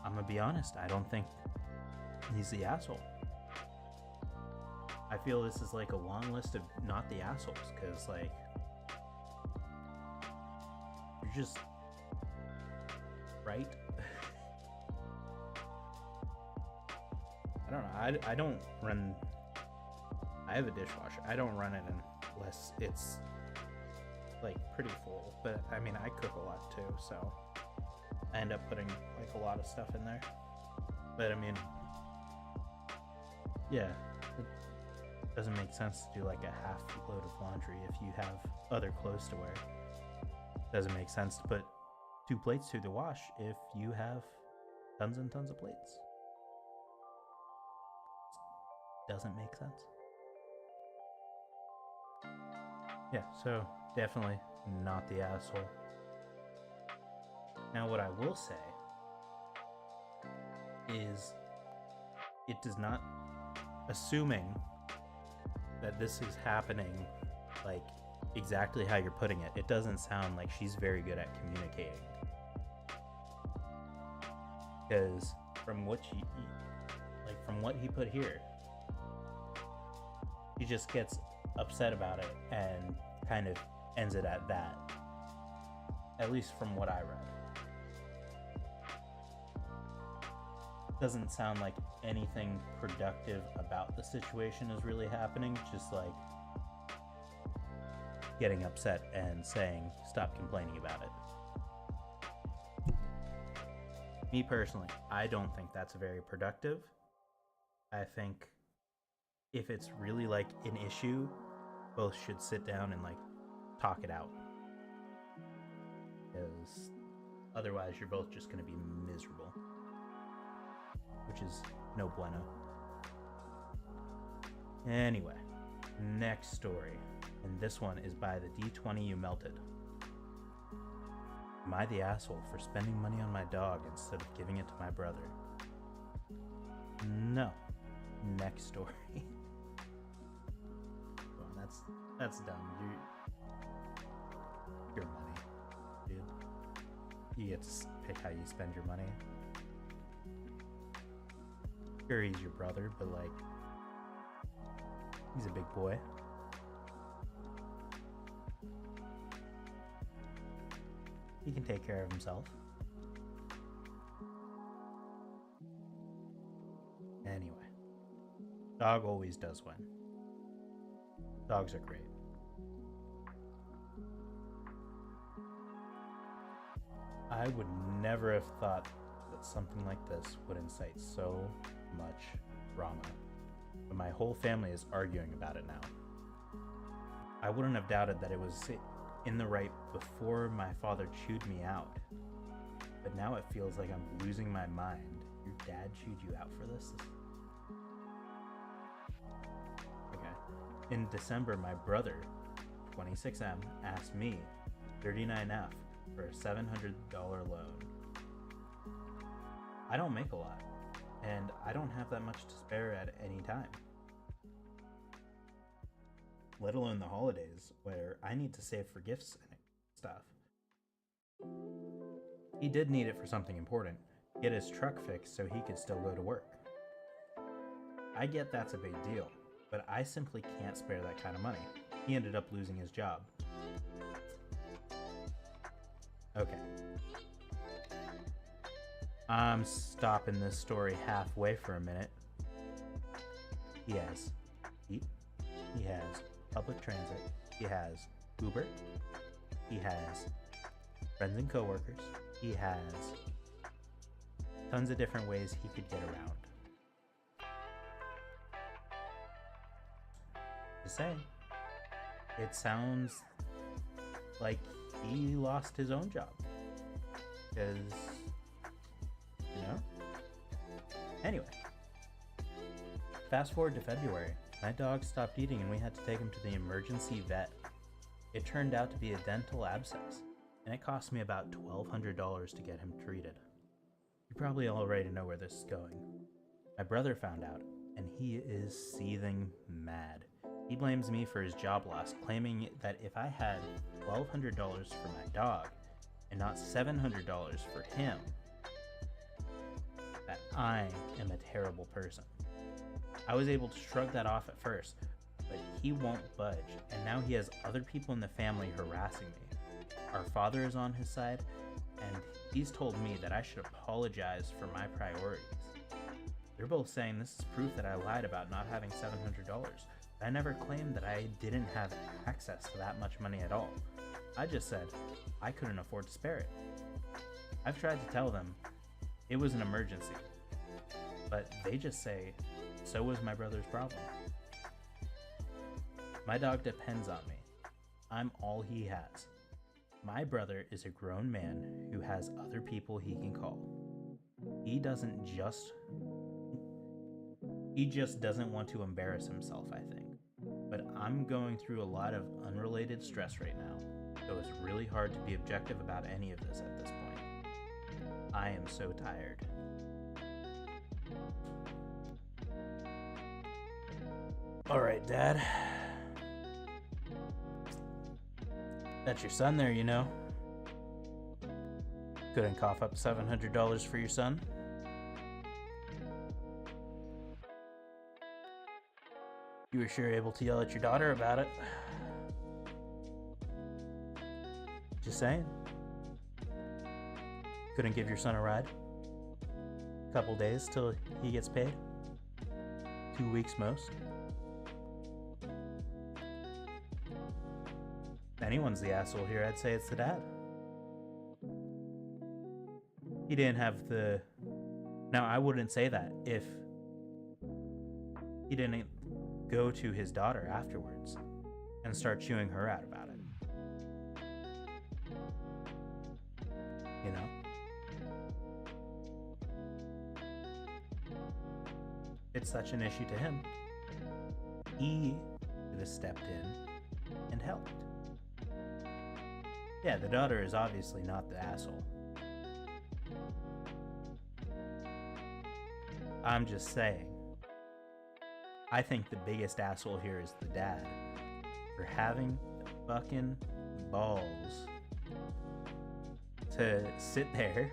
I'm going to be honest, I don't think he's the asshole. I feel this is like a long list of not the assholes, because like, you're just right. I don't know. I don't run. I have a dishwasher. I don't run it unless it's like pretty full. But I mean, I cook a lot too, so I end up putting like a lot of stuff in there. But I mean, yeah, it doesn't make sense to do like a half load of laundry if you have other clothes to wear. It doesn't make sense to put 2 plates through the wash if you have tons and tons of plates. Doesn't make sense. Yeah, so definitely not the asshole. Now, what I will say is it does not, assuming that this is happening like exactly how you're putting it, it doesn't sound like she's very good at communicating. Because from what he put here, he just gets upset about it and kind of ends it at that. At least from what I read. Doesn't sound like anything productive about the situation is really happening, just like getting upset and saying, stop complaining about it. Me personally, I don't think that's very productive. I think if it's really like an issue, both should sit down and like talk it out. Because otherwise you're both just going to be miserable. Which is no bueno. Anyway, next story. And this one is by the D20 You Melted. Am I the asshole for spending money on my dog instead of giving it to my brother? No. Next story. Well, that's dumb. Your money, dude. You get to pick how you spend your money. Sure, he's your brother, but like, he's a big boy. He can take care of himself. Anyway, dog always does win. Dogs are great. I would never have thought that something like this would incite so much drama, but my whole family is arguing about it now. I wouldn't have doubted that it was in the right before my father chewed me out, but now it feels like I'm losing my mind. Your dad chewed you out for this? Okay. In December, my brother, 26M, asked me, 39F, for a $700 loan. I don't make a lot, and I don't have that much to spare at any time. Let alone the holidays, where I need to save for gifts and stuff. He did need it for something important, get his truck fixed so he could still go to work. I get that's a big deal, but I simply can't spare that kind of money. He ended up losing his job. Okay. I'm stopping this story halfway for a minute. He has Eat. He has public transit. He has Uber. He has friends and coworkers. He has tons of different ways he could get around. Just saying. It sounds like he lost his own job. Because, you know? Anyway. Fast forward to February. My dog stopped eating and we had to take him to the emergency vet. It turned out to be a dental abscess, and it cost me about $1,200 to get him treated. You probably already know where this is going. My brother found out, and he is seething mad. He blames me for his job loss, claiming that if I had $1,200 for my dog and not $700 for him, that I am a terrible person. I was able to shrug that off at first, but he won't budge, and now he has other people in the family harassing me. Our father is on his side, and he's told me that I should apologize for my priorities. They're both saying this is proof that I lied about not having $700. I never claimed that I didn't have access to that much money at all. I just said I couldn't afford to spare it. I've tried to tell them it was an emergency, but they just say, so was my brother's problem. My dog depends on me. I'm all he has. My brother is a grown man who has other people he can call. He doesn't just he just doesn't want to embarrass himself, I think. But I'm going through a lot of unrelated stress right now, so it's really hard to be objective about any of this at this point. I am so tired. Alright, Dad. That's your son there, you know. Couldn't cough up $700 for your son? You were sure able to yell at your daughter about it. Just saying. Couldn't give your son a ride? Couple days till he gets paid? 2 weeks most? If anyone's the asshole here, I'd say it's the dad. He didn't have the... Now, I wouldn't say that if he didn't go to his daughter afterwards and start chewing her out about it. You know? It's such an issue to him. He could have stepped in and helped. Yeah, the daughter is obviously not the asshole. I'm just saying. I think the biggest asshole here is the dad for having the fucking balls to sit there,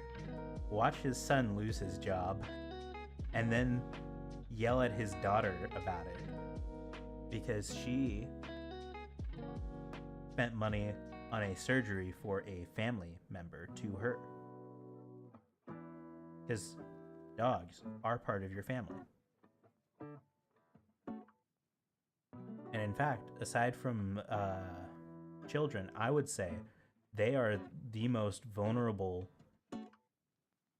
watch his son lose his job, and then yell at his daughter about it because she spent money on a surgery for a family member to her. Because dogs are part of your family. And in fact, aside from children, I would say they are the most vulnerable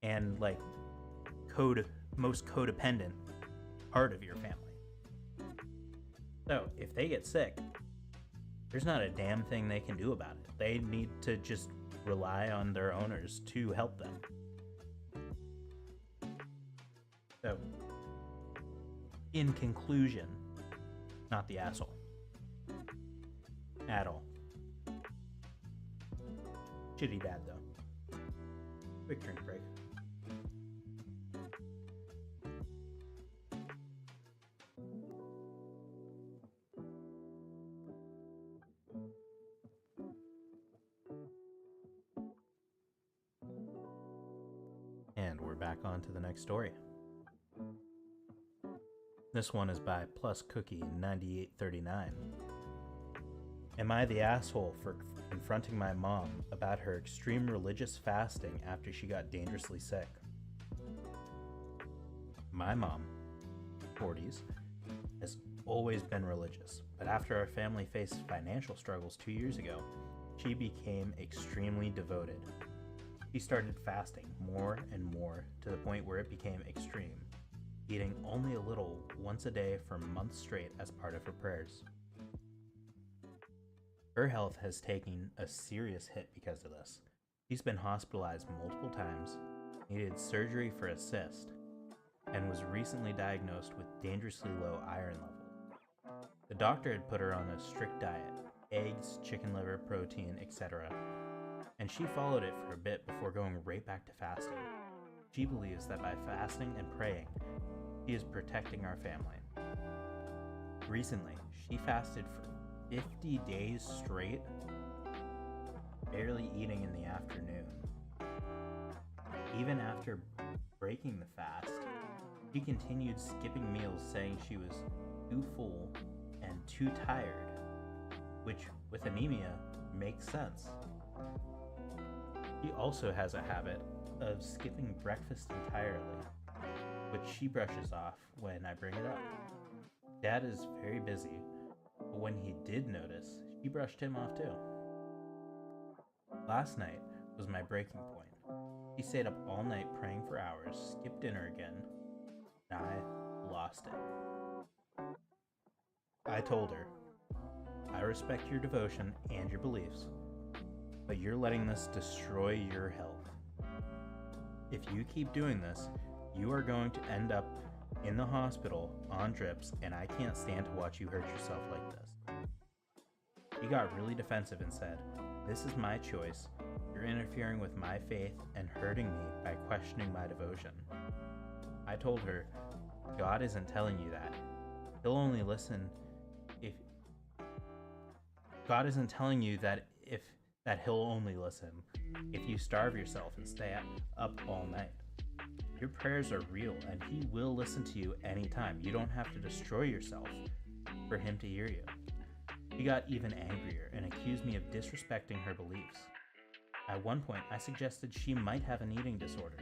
and like most codependent part of your family. So if they get sick, there's not a damn thing they can do about it. They need to just rely on their owners to help them. So, in conclusion, not the asshole. At all. Shitty dad, though. Quick drink break. And we're back on to the next story. This one is by Plus Cookie 9839. Am I the asshole for confronting my mom about her extreme religious fasting after she got dangerously sick? My mom, 40s, has always been religious, but after our family faced financial struggles 2 years ago, she became extremely devoted. She started fasting more and more to the point where it became extreme, eating only a little once a day for months straight as part of her prayers. Her health has taken a serious hit because of this. She's been hospitalized multiple times, needed surgery for a cyst, and was recently diagnosed with dangerously low iron level. The doctor had put her on a strict diet, eggs, chicken liver, protein, etc., and she followed it for a bit before going right back to fasting. She believes that by fasting and praying, she is protecting our family. Recently, she fasted for 50 days straight, barely eating in the afternoon. Even after breaking the fast, she continued skipping meals, saying she was too full and too tired, which with anemia makes sense. She also has a habit of skipping breakfast entirely, which she brushes off when I bring it up. Dad is very busy, but when he did notice, she brushed him off too. Last night was my breaking point. He stayed up all night praying for hours, skipped dinner again, and I lost it. I told her, I respect your devotion and your beliefs, but you're letting this destroy your health. If you keep doing this, you are going to end up in the hospital on drips, and I can't stand to watch you hurt yourself like this. He got really defensive and said, "This is my choice. You're interfering with my faith and hurting me by questioning my devotion." I told her, God isn't telling you that. He'll only listen if God isn't telling you that he'll only listen if you starve yourself and stay up all night. Your prayers are real, and he will listen to you anytime. You don't have to destroy yourself for him to hear you. He got even angrier and accused me of disrespecting her beliefs. At one point, I suggested she might have an eating disorder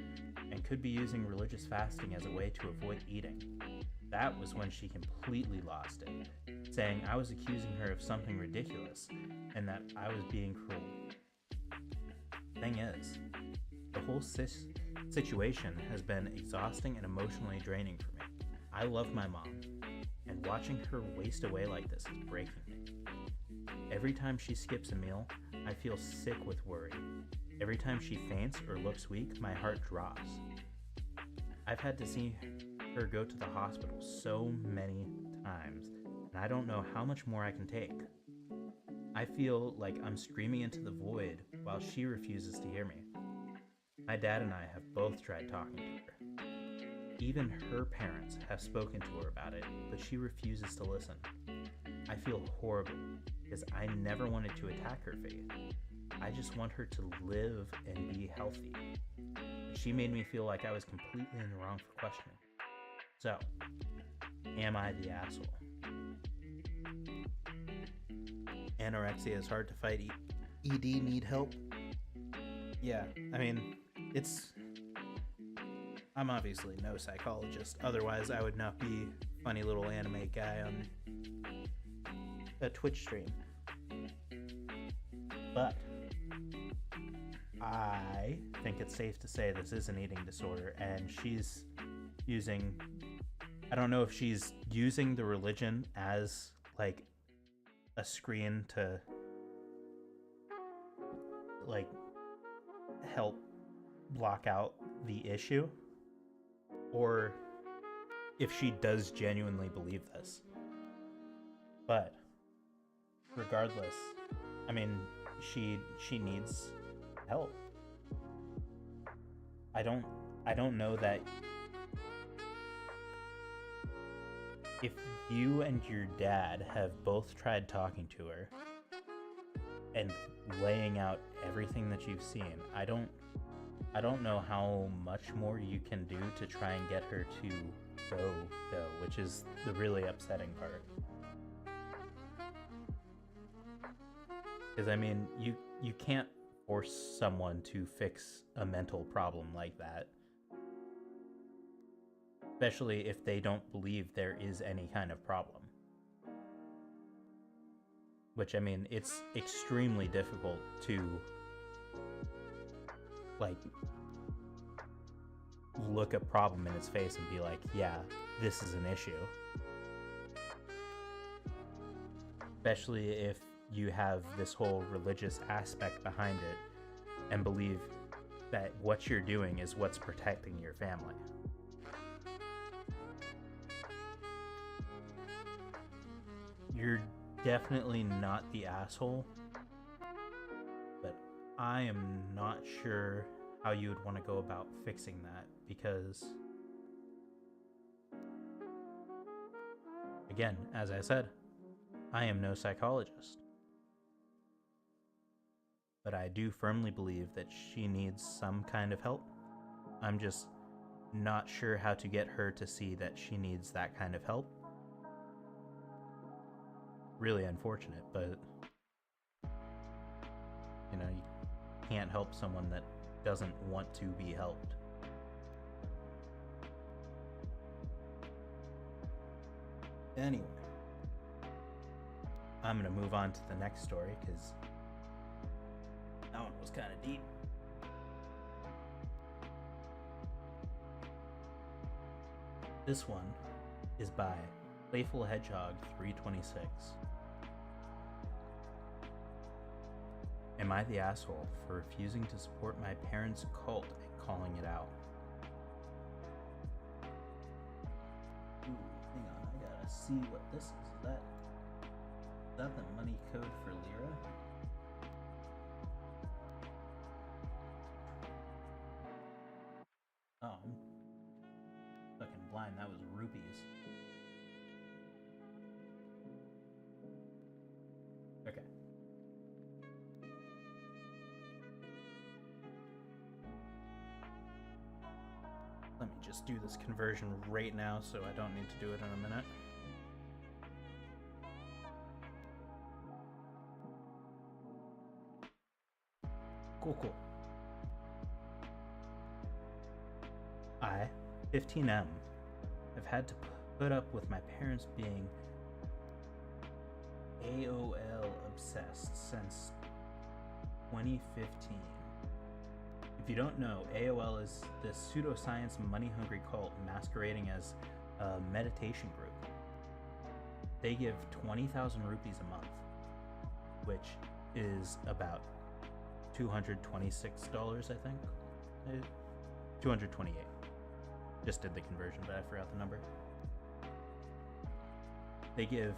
and could be using religious fasting as a way to avoid eating. That was when she completely lost it, saying I was accusing her of something ridiculous and that I was being cruel. Thing is, the whole situation has been exhausting and emotionally draining for me. I love my mom, and watching her waste away like this is breaking me. Every time she skips a meal, I feel sick with worry. Every time she faints or looks weak, my heart drops. I've had to see her go to the hospital so many times, and I don't know how much more I can take. I feel like I'm screaming into the void while she refuses to hear me. My dad and I have both tried talking to her. Even her parents have spoken to her about it, but she refuses to listen. I feel horrible because I never wanted to attack her faith. I just want her to live and be healthy. She made me feel like I was completely in the wrong for questioning. So, am I the asshole? Anorexia is hard to fight. ED need help? Yeah, I mean, I'm obviously no psychologist. Otherwise, I would not be funny little anime guy on a Twitch stream. But I think it's safe to say this is an eating disorder, and she's using, I don't know if she's using the religion as like a screen to like help block out the issue, or if she does genuinely believe this. But regardless, I mean, she needs help. I don't know that if you and your dad have both tried talking to her and laying out everything that you've seen, I don't know how much more you can do to try and get her to go, which is the really upsetting part. Because I mean, you can't force someone to fix a mental problem like that, especially if they don't believe there is any kind of problem. Which, I mean, it's extremely difficult to like look a problem in its face and be like, yeah, this is an issue. Especially if you have this whole religious aspect behind it and believe that what you're doing is what's protecting your family. You're definitely not the asshole, but I am not sure how you would want to go about fixing that, because again, as I said, I am no psychologist. But I do firmly believe that she needs some kind of help. I'm just not sure how to get her to see that she needs that kind of help. Really unfortunate, but you know, you can't help someone that doesn't want to be helped. Anyway, I'm gonna move on to the next story because that one was kind of deep. This one is by Playful Hedgehog 326. Am I the asshole for refusing to support my parents' cult and calling it out? Ooh, hang on, I gotta see what this is. Is that the money code for Lira? Oh, I'm fucking blind. That was rupees. Okay. Let me just do this conversion right now so I don't need to do it in a minute. Cool. I, 15M, have had to put up with my parents being AOL obsessed since 2015. If you don't know, AOL is this pseudoscience money-hungry cult masquerading as a meditation group. They give 20,000 rupees a month, which is about $226, I think. 228. Just did the conversion, but I forgot the number. They give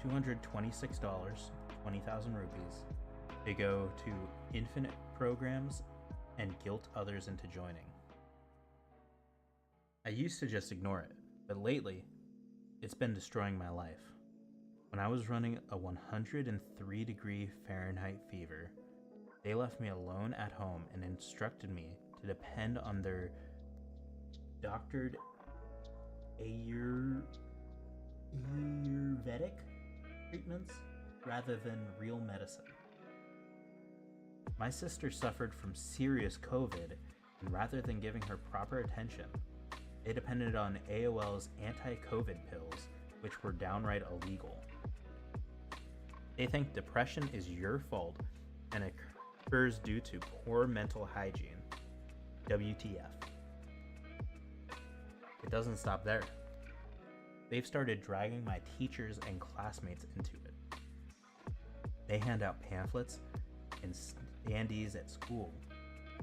$226, 20,000 rupees. They go to infinite programs and guilt others into joining. I used to just ignore it, but lately, it's been destroying my life. When I was running a 103-degree Fahrenheit fever, they left me alone at home and instructed me to depend on their doctored Ayurvedic treatments rather than real medicine. My sister suffered from serious COVID, and rather than giving her proper attention, they depended on AOL's anti-COVID pills, which were downright illegal. They think depression is your fault and occurs due to poor mental hygiene. WTF. It doesn't stop there. They've started dragging my teachers and classmates into it. They hand out pamphlets and standees at school,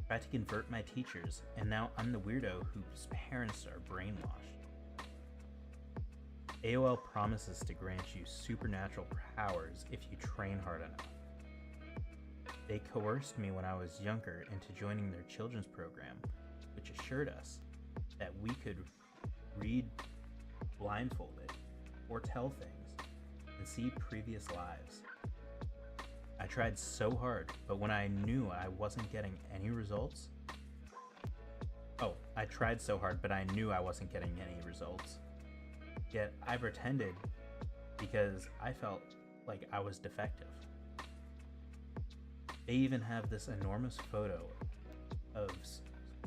try to convert my teachers, and now I'm the weirdo whose parents are brainwashed. AOL promises to grant you supernatural powers if you train hard enough. They coerced me when I was younger into joining their children's program, which assured us that we could read blindfolded, foretell things, and see previous lives. I tried so hard, but when I knew I wasn't getting any results, Yet I pretended because I felt like I was defective. They even have this enormous photo of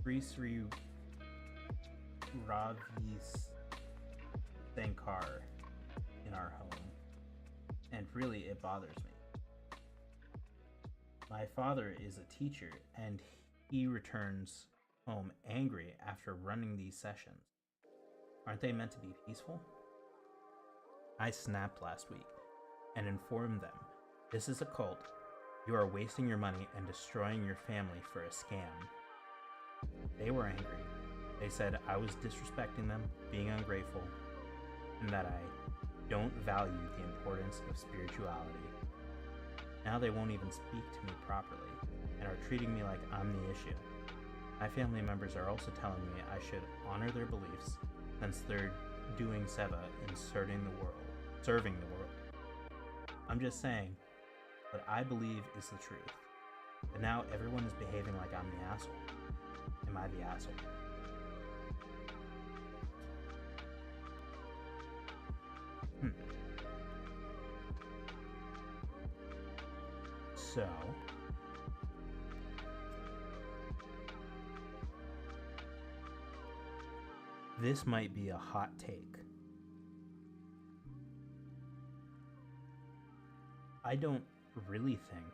Sri Ravi Shankar in our home, and really it bothers me. My father is a teacher, and he returns home angry after running these sessions. Aren't they meant to be peaceful? I snapped last week and informed them, this is a cult. You are wasting your money and destroying your family for a scam. They were angry. They said I was disrespecting them, being ungrateful, and that I don't value the importance of spirituality. Now they won't even speak to me properly and are treating me like I'm the issue. My family members are also telling me I should honor their beliefs since they're doing seva and serving the world. I'm just saying what I believe is the truth. But now everyone is behaving like I'm the asshole. Am I the asshole? So, this might be a hot take. I don't really think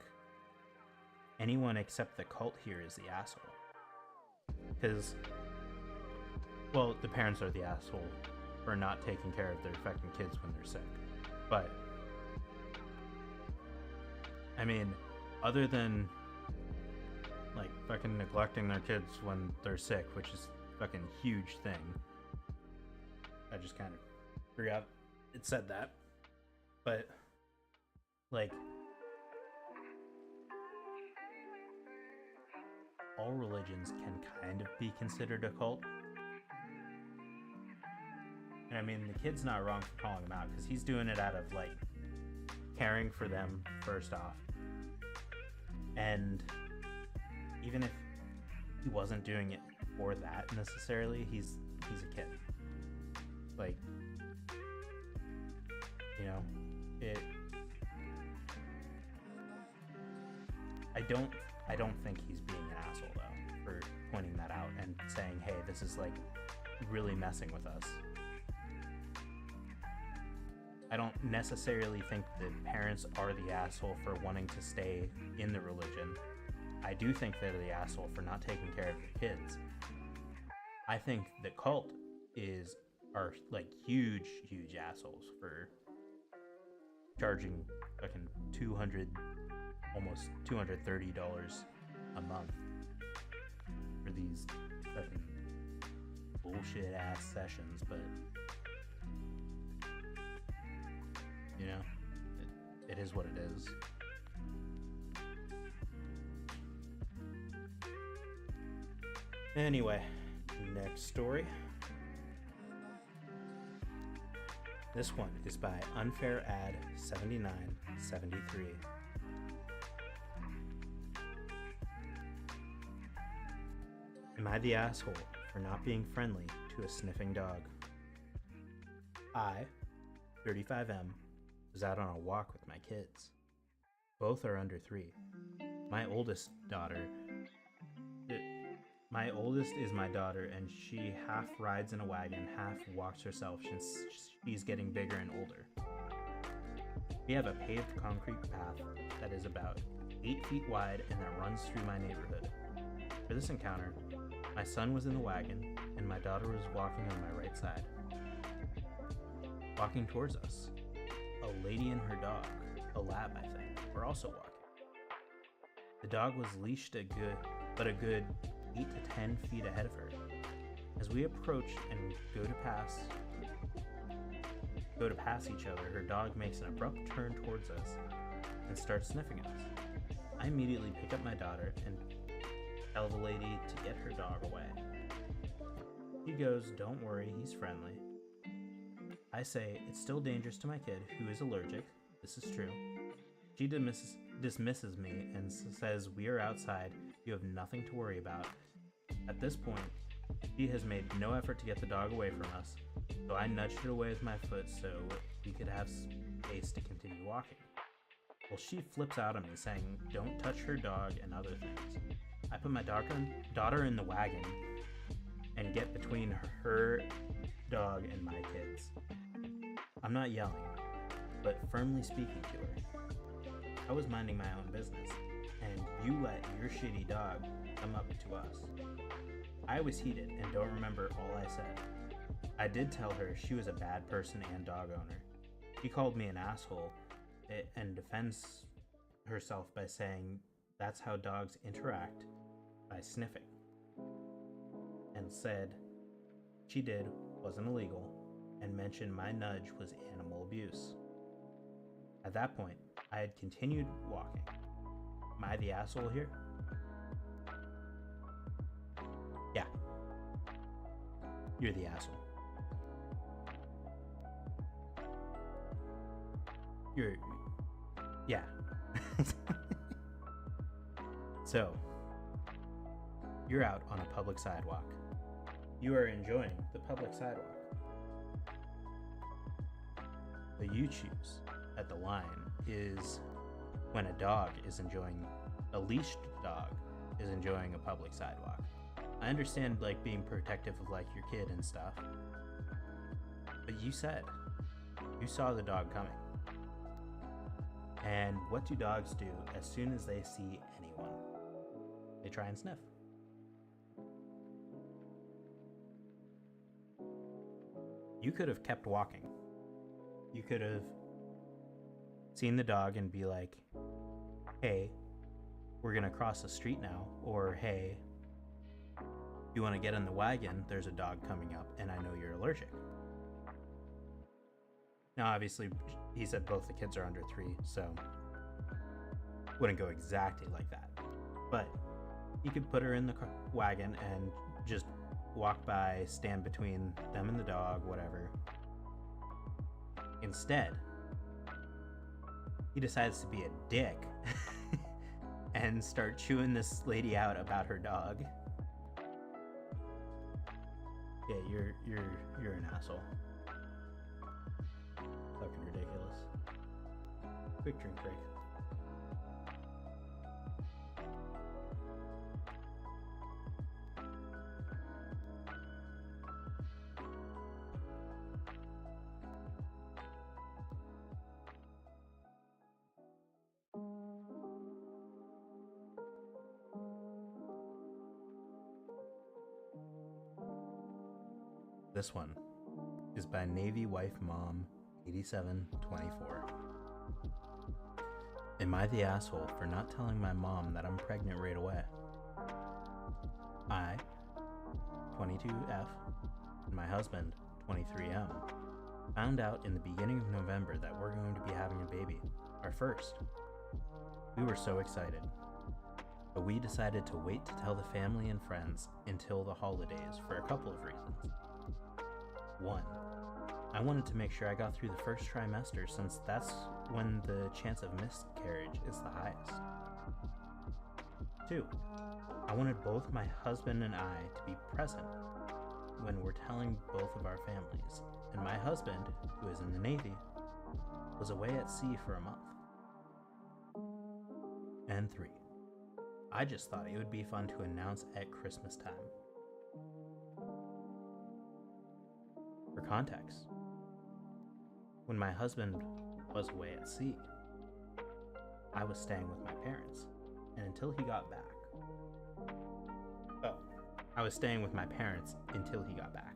anyone except the cult here is the asshole. Because, well, the parents are the asshole for not taking care of their fucking kids when they're sick. But, I mean, other than like fucking neglecting their kids when they're sick, which is fucking huge thing. I just kind of forgot it said that. But like all religions can kind of be considered a cult. And I mean, the kid's not wrong for calling him out because he's doing it out of like caring for them first off. And even if he wasn't doing it for that necessarily, he's a kid. Like, you know, I don't think he's being an asshole though for pointing that out and saying, hey, this is like really messing with us. I don't necessarily think that parents are the asshole for wanting to stay in the religion. I do think they're the asshole for not taking care of their kids. I think the cult are like huge assholes for charging fucking almost $230 a month for these fucking bullshit ass sessions, but you know, it is what it is. Anyway, next story. This one is by Unfair Ad 7973. Am I the asshole for not being friendly to a sniffing dog? I, 35M, was out on a walk with my kids. Both are under 3. My oldest is my daughter, and she half rides in a wagon, half walks herself since she's getting bigger and older. We have a paved concrete path that is about 8 feet wide and that runs through my neighborhood. For this encounter, my son was in the wagon, and my daughter was walking on my right side. Walking towards us, a lady and her dog, a lab I think, were also walking. The dog was leashed a good 8 to 10 feet ahead of her. As we approach and go to pass each other, her dog makes an abrupt turn towards us and starts sniffing us. I immediately pick up my daughter and tell the lady to get her dog away. She goes, "Don't worry, he's friendly." I say, "It's still dangerous to my kid, who is allergic. This is true." She dismisses me and says, "We are outside. You have nothing to worry about." At this point, she has made no effort to get the dog away from us, so I nudged it away with my foot so we could have space to continue walking. Well, she flips out on me saying, "Don't touch her dog," and other things. I put my daughter in the wagon and get between her dog and my kids. I'm not yelling, but firmly speaking to her. I was minding my own business, and you let your shitty dog come up to us. I was heated and don't remember all I said. I did tell her she was a bad person and dog owner. She called me an asshole and defends herself by saying that's how dogs interact, by sniffing, and said she did wasn't illegal and mentioned my nudge was animal abuse. At that point, I had continued walking. Am I the asshole here? Yeah. You're the asshole. Yeah. So, you're out on a public sidewalk. You are enjoying the public sidewalk. The you choose at the line is when a leashed dog is enjoying a public sidewalk. I understand like being protective of like your kid and stuff, but you said you saw the dog coming. And what do dogs do as soon as they see anyone? They try and sniff. You could have kept walking. You could have seen the dog and be like, "Hey, we're gonna cross the street now, or hey, you want to get in the wagon, there's a dog coming up and I know you're allergic. Now obviously he said both the kids are under 3, so wouldn't go exactly like that, but he could put her in the wagon and just walk by, stand between them and the dog, whatever. Instead, he decides to be a dick and start chewing this lady out about her dog. Yeah, you're an asshole. Fucking ridiculous. Quick drink break. This one is by Navy Wife Mom 8724. Am I the asshole for not telling my mom that I'm pregnant right away? I, 22F, and my husband, 23M, found out in the beginning of November that we're going to be having a baby, our first. We were so excited, but we decided to wait to tell the family and friends until the holidays for a couple of reasons. 1, I wanted to make sure I got through the first trimester since that's when the chance of miscarriage is the highest. 2, I wanted both my husband and I to be present when we're telling both of our families, and my husband, who is in the Navy, was away at sea for a month. And 3, I just thought it would be fun to announce at Christmas time. For context, when my husband was away at sea, I was staying with my parents, and until he got back. I was staying with my parents until he got back.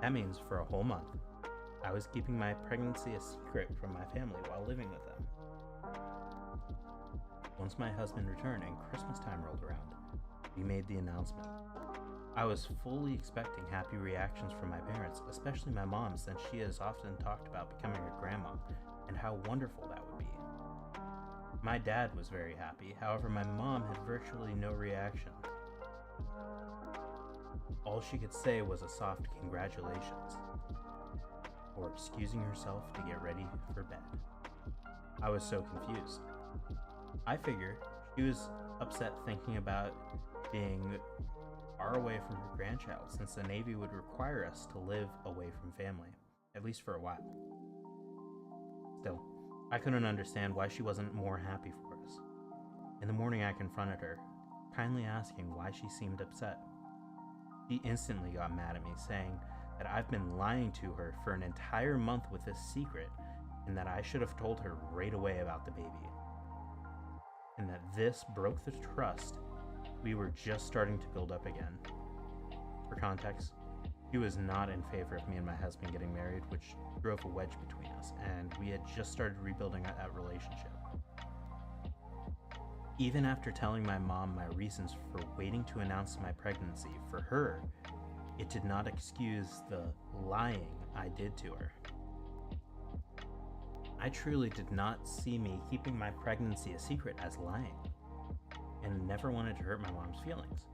That means for a whole month, I was keeping my pregnancy a secret from my family while living with them. Once my husband returned and Christmas time rolled around, we made the announcement. I was fully expecting happy reactions from my parents, especially my mom, since she has often talked about becoming a grandma and how wonderful that would be. My dad was very happy, however my mom had virtually no reaction. All she could say was a soft congratulations, or excusing herself to get ready for bed. I was so confused. I figured she was upset thinking about being far away from her grandchild, since the Navy would require us to live away from family, at least for a while. Still, I couldn't understand why she wasn't more happy for us. In the morning I confronted her, kindly asking why she seemed upset. She instantly got mad at me, saying that I've been lying to her for an entire month with this secret, and that I should have told her right away about the baby. And that this broke the trust we were just starting to build up again. For context, she was not in favor of me and my husband getting married, which drove a wedge between us, and we had just started rebuilding that relationship. Even after telling my mom my reasons for waiting to announce my pregnancy, for her, it did not excuse the lying I did to her. I truly did not see me keeping my pregnancy a secret as lying, and never wanted to hurt my mom's feelings.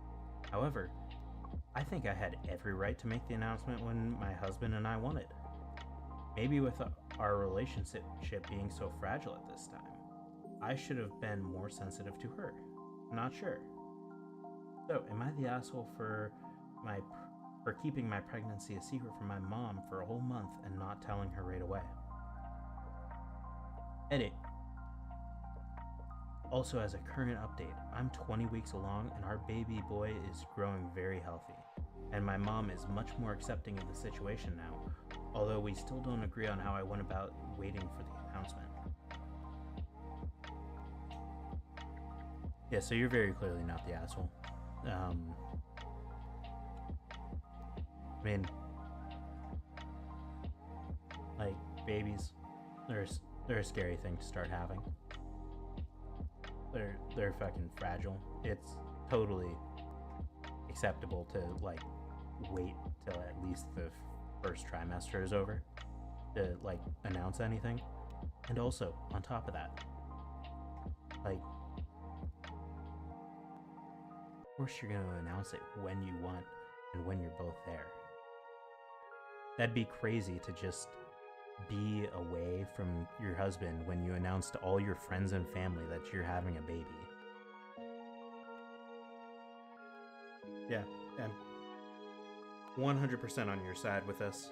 However, I think I had every right to make the announcement when my husband and I wanted. Maybe with our relationship being so fragile at this time, I should have been more sensitive to her. Not sure. So, am I the asshole for keeping my pregnancy a secret from my mom for a whole month and not telling her right away? Edit. Also, as a current update, I'm 20 weeks along and our baby boy is growing very healthy, and my mom is much more accepting of the situation now, although we still don't agree on how I went about waiting for the announcement. Yeah, so you're very clearly not the asshole. I mean, like, babies, they're a scary thing to start having. they're fucking fragile. It's totally acceptable to like wait till at least the first trimester is over to like announce anything. And also, on top of that, like, of course you're going to announce it when you want and when you're both there. That'd be crazy to just be away from your husband when you announce to all your friends and family that you're having a baby. Yeah, I'm 100% on your side with this.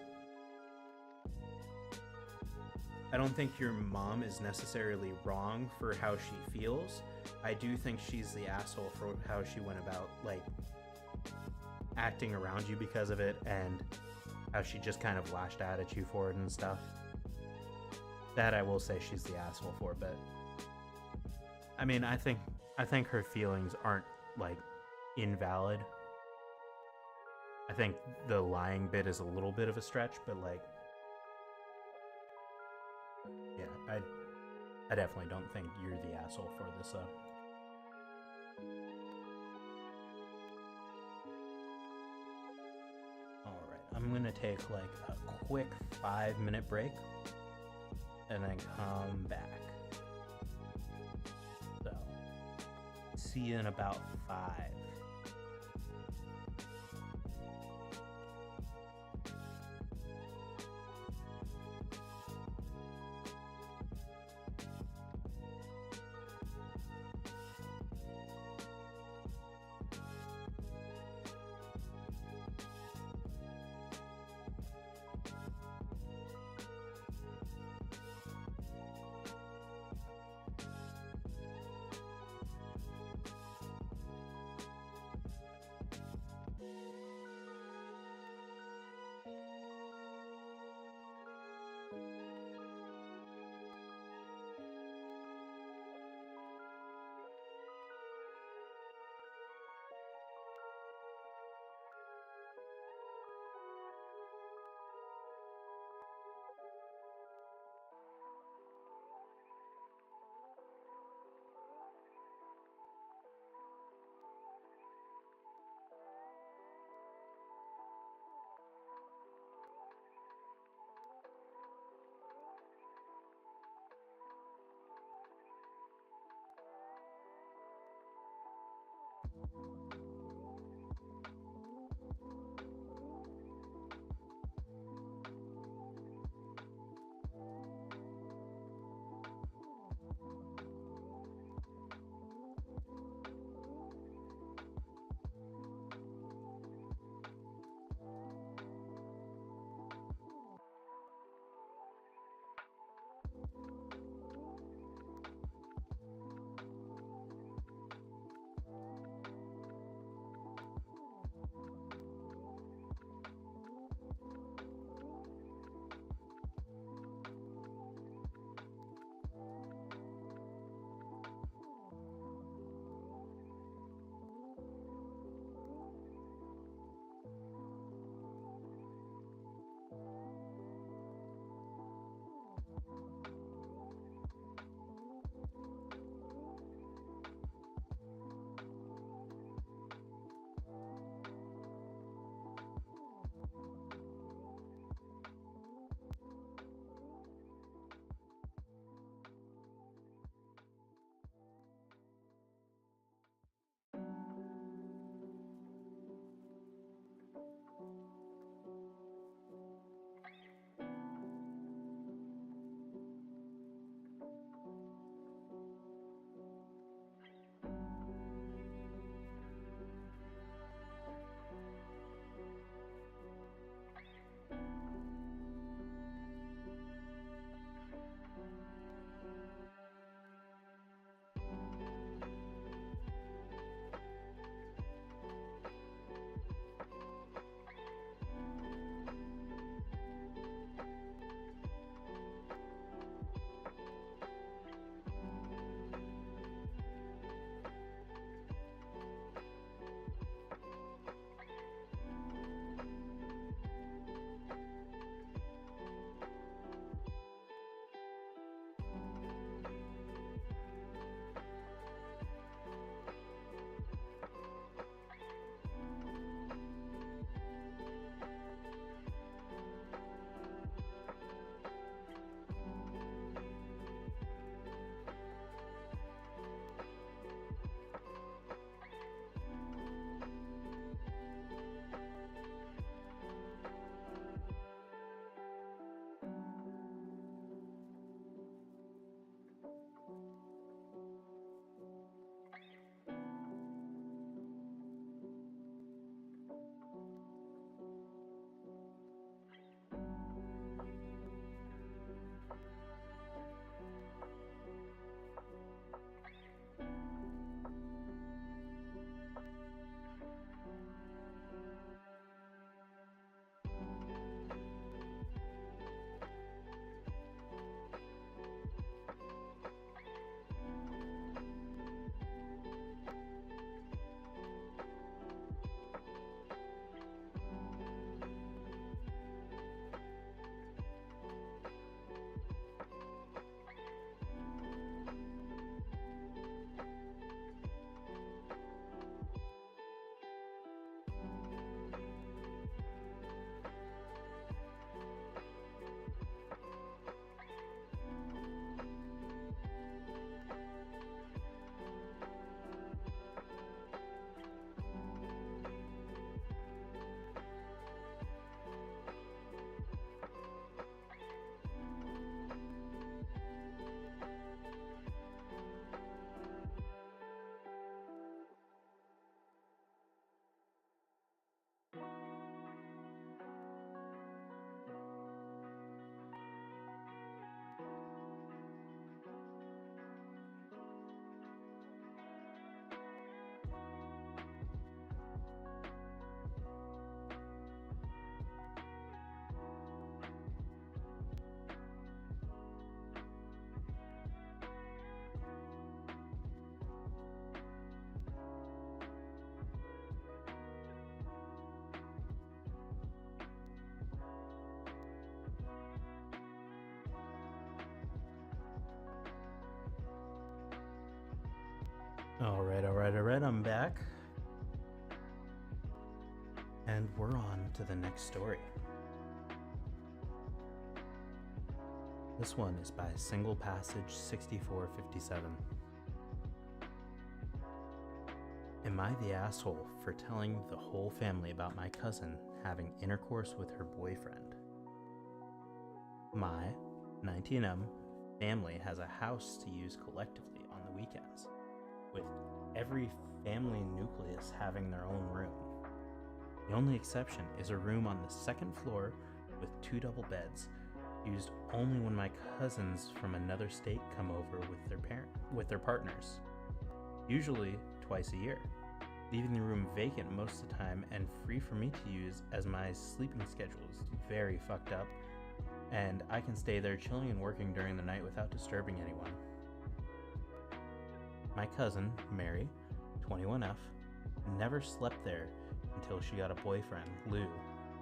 I don't think your mom is necessarily wrong for how she feels. I do think she's the asshole for how she went about, like, acting around you because of it, and how she just kind of lashed out at you for it and stuff. That I will say she's the asshole for, but I mean, I think her feelings aren't like invalid. I think the lying bit is a little bit of a stretch, but like, yeah, I definitely don't think you're the asshole for this though. Alright, I'm gonna take like a quick 5-minute break and then come back. So, see you in about 5. All right. I'm back. And we're on to the next story. This one is by Single Passage 6457. Am I the asshole for telling the whole family about my cousin having intercourse with her boyfriend? My 19M family has a house to use collectively on the weekends, with every family nucleus having their own room. The only exception is a room on the second floor with 2 double beds, used only when my cousins from another state come over with their partners, usually twice a year, leaving the room vacant most of the time and free for me to use, as my sleeping schedule is very fucked up and I can stay there chilling and working during the night without disturbing anyone. My cousin, Mary, 21F, never slept there until she got a boyfriend, Lou,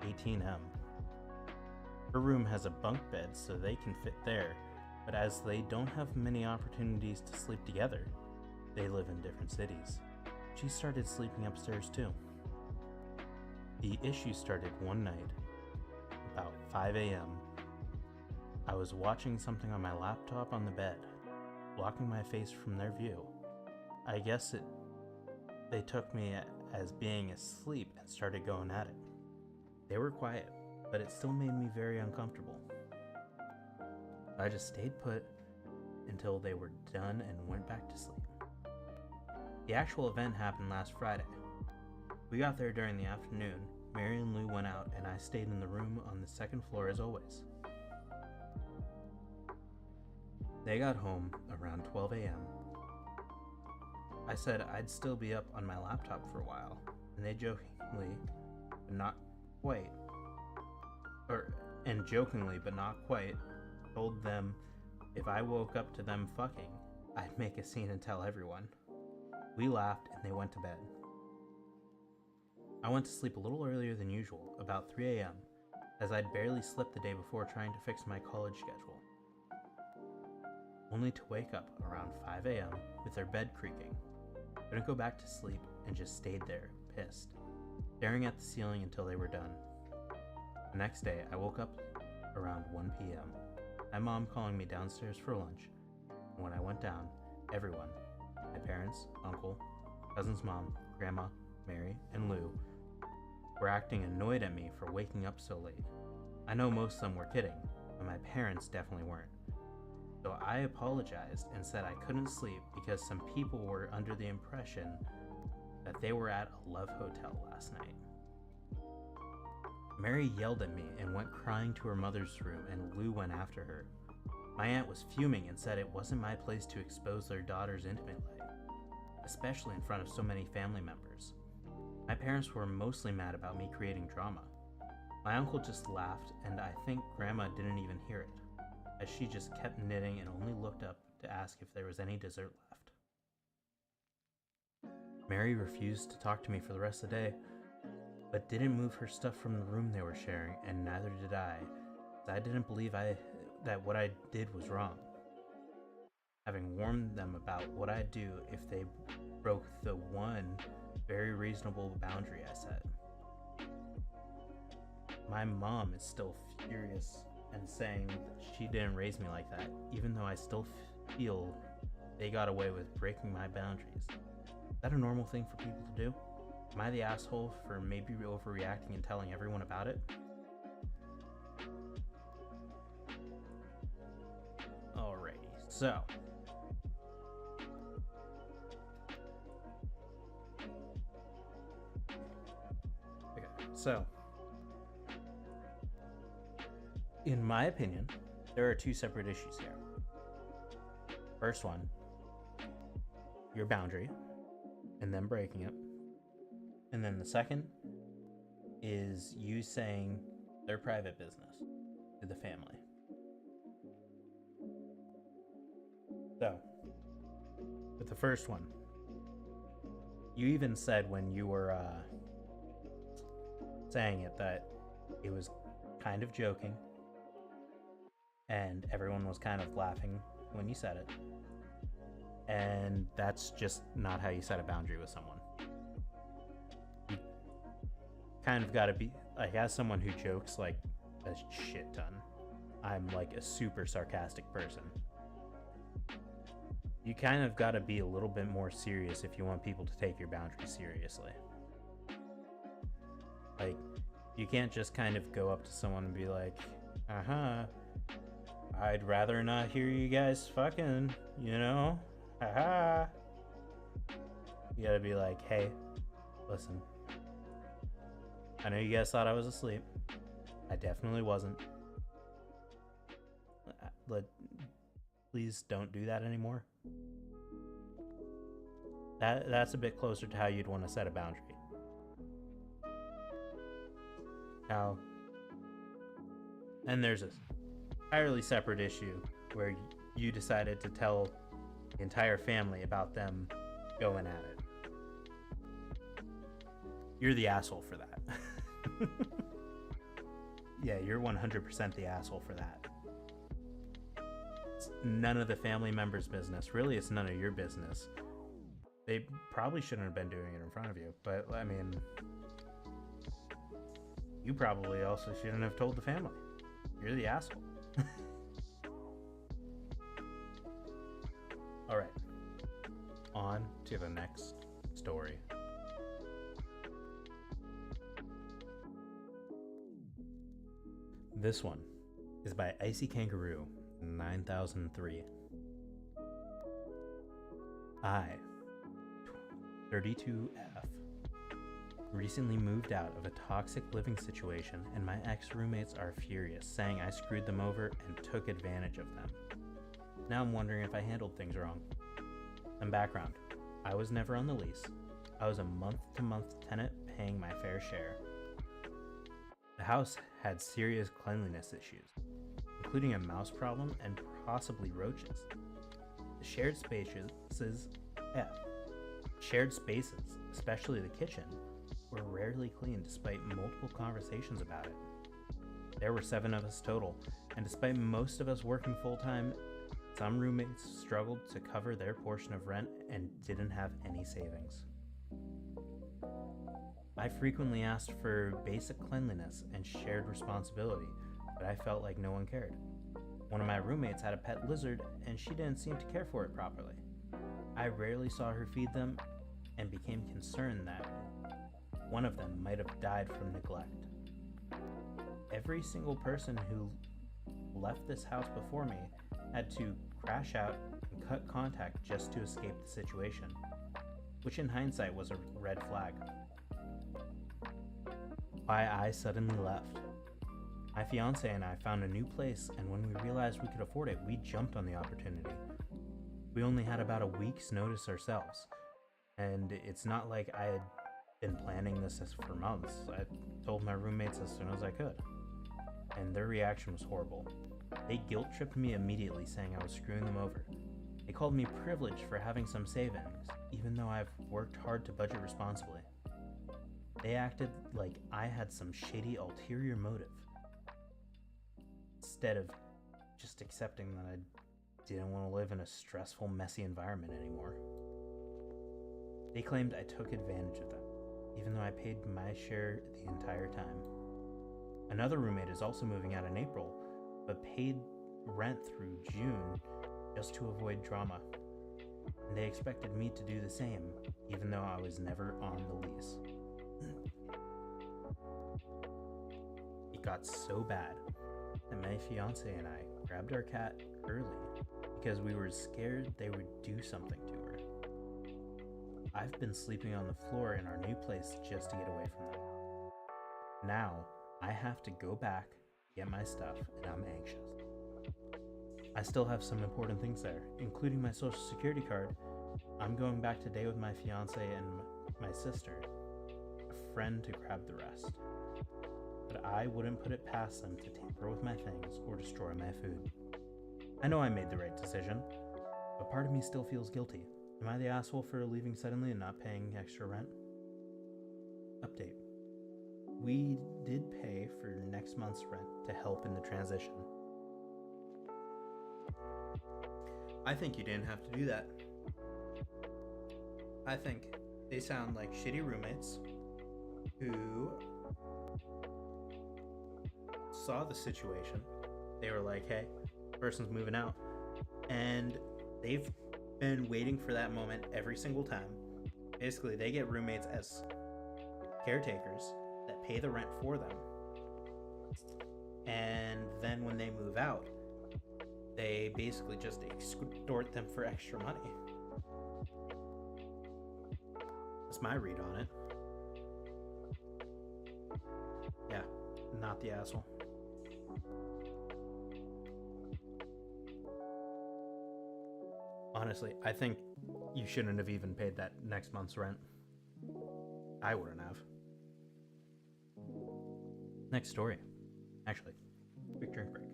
18M. Her room has a bunk bed so they can fit there, but as they don't have many opportunities to sleep together, they live in different cities. She started sleeping upstairs too. The issue started one night, about 5 a.m. I was watching something on my laptop on the bed, blocking my face from their view. I guess they took me as being asleep and started going at it. They were quiet, but it still made me very uncomfortable. I just stayed put until they were done and went back to sleep. The actual event happened last Friday. We got there during the afternoon. Mary and Lou went out and I stayed in the room on the second floor as always. They got home around 12 a.m. I said I'd still be up on my laptop for a while, and they jokingly, but not quite, told them if I woke up to them fucking, I'd make a scene and tell everyone. We laughed and they went to bed. I went to sleep a little earlier than usual, about 3 a.m., as I'd barely slept the day before trying to fix my college schedule, only to wake up around 5 a.m. with their bed creaking. Couldn't go back to sleep and just stayed there, pissed, staring at the ceiling until they were done. The next day, I woke up around 1 p.m. My mom calling me downstairs for lunch. And when I went down, everyone, my parents, uncle, cousin's mom, grandma, Mary, and Lou, were acting annoyed at me for waking up so late. I know most of them were kidding, but my parents definitely weren't. So I apologized and said I couldn't sleep because some people were under the impression that they were at a love hotel last night. Mary yelled at me and went crying to her mother's room, and Lou went after her. My aunt was fuming and said it wasn't my place to expose their daughter's intimate life, especially in front of so many family members. My parents were mostly mad about me creating drama. My uncle just laughed, and I think Grandma didn't even hear it, as she just kept knitting and only looked up to ask if there was any dessert left. Mary refused to talk to me for the rest of the day, but didn't move her stuff from the room they were sharing, and neither did I, as I didn't believe that what I did was wrong, having warned them about what I'd do if they broke the one very reasonable boundary I set. My mom is still furious and saying that she didn't raise me like that, even though I still feel they got away with breaking my boundaries. Is that a normal thing for people to do? Am I the asshole for maybe overreacting and telling everyone about it? Alrighty, so in my opinion, there are 2 separate issues here. First one, your boundary, and then breaking it. And then the second is you saying their private business to the family. So, with the first one, you even said when you were saying it that it was kind of joking, and everyone was kind of laughing when you said it. And that's just not how you set a boundary with someone. You kind of got to be like, as someone who jokes like a shit ton, I'm like a super sarcastic person. You kind of got to be a little bit more serious if you want people to take your boundaries seriously. Like, you can't just kind of go up to someone and be like, I'd rather not hear you guys fucking, you know? Haha. You gotta be like, hey, listen. I know you guys thought I was asleep. I definitely wasn't. Please don't do that anymore. That's a bit closer to how you'd want to set a boundary. Now, and there's a entirely separate issue where you decided to tell the entire family about them going at it. You're the asshole for that. Yeah, you're 100% the asshole for that. It's none of the family members' business. Really, it's none of your business. They probably shouldn't have been doing it in front of you, but I mean, you probably also shouldn't have told the family. You're the asshole. All right, on to the next story. This one is by Icy Kangaroo 9003. I, 32F, recently moved out of a toxic living situation, and my ex-roommates are furious, saying I screwed them over and took advantage of them. Now I'm wondering if I handled things wrong. Some background. I was never on the lease. I was a month-to-month tenant paying my fair share. The house had serious cleanliness issues, including a mouse problem and possibly roaches. The shared spaces, especially the kitchen, were rarely clean despite multiple conversations about it. There were 7 of us total, and despite most of us working full-time, some roommates struggled to cover their portion of rent and didn't have any savings. I frequently asked for basic cleanliness and shared responsibility, but I felt like no one cared. One of my roommates had a pet lizard, and she didn't seem to care for it properly. I rarely saw her feed them and became concerned that one of them might have died from neglect. Every single person who left this house before me had to crash out and cut contact just to escape the situation, which in hindsight was a red flag. Why I suddenly left. My fiance and I found a new place, and when we realized we could afford it, we jumped on the opportunity. We only had about a week's notice ourselves, and it's not like I had been planning this for months. I told my roommates as soon as I could, and their reaction was horrible. They guilt-tripped me immediately, saying I was screwing them over. They called me privileged for having some savings, even though I've worked hard to budget responsibly. They acted like I had some shady ulterior motive, instead of just accepting that I didn't want to live in a stressful, messy environment anymore. They claimed I took advantage of them, even though I paid my share the entire time. Another roommate is also moving out in April, but paid rent through June just to avoid drama. And they expected me to do the same, even though I was never on the lease. It got so bad that my fiance and I grabbed our cat early because we were scared they would do something to her. I've been sleeping on the floor in our new place just to get away from them. Now, I have to go back, get my stuff, and I'm anxious. I still have some important things there, including my social security card. I'm going back today with my fiance and my sister, a friend to grab the rest. But I wouldn't put it past them to tamper with my things or destroy my food. I know I made the right decision, but part of me still feels guilty. Am I the asshole for leaving suddenly and not paying extra rent? Update. We did pay for next month's rent to help in the transition. I think you didn't have to do that. I think they sound like shitty roommates who saw the situation. They were like, hey, person's moving out. And they've been waiting for that moment every single time. Basically, they get roommates as caretakers that pay the rent for them. And then when they move out, they basically just extort them for extra money. That's my read on it. Yeah, not the asshole. Honestly, I think you shouldn't have even paid that next month's rent. I wouldn't have. Next story. Actually, quick drink break.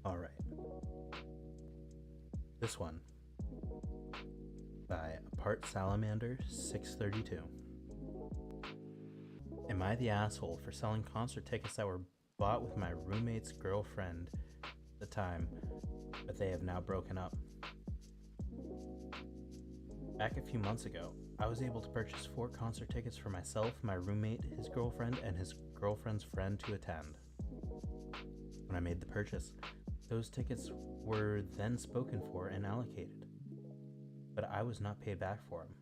All right. This one by Apart Salamander 632. Am I the asshole for selling concert tickets that were bought with my roommate's girlfriend at the time, but they have now broken up? Back a few months ago, I was able to purchase 4 concert tickets for myself, my roommate, his girlfriend, and his girlfriend's friend to attend. When I made the purchase, those tickets were then spoken for and allocated, but I was not paid back for them.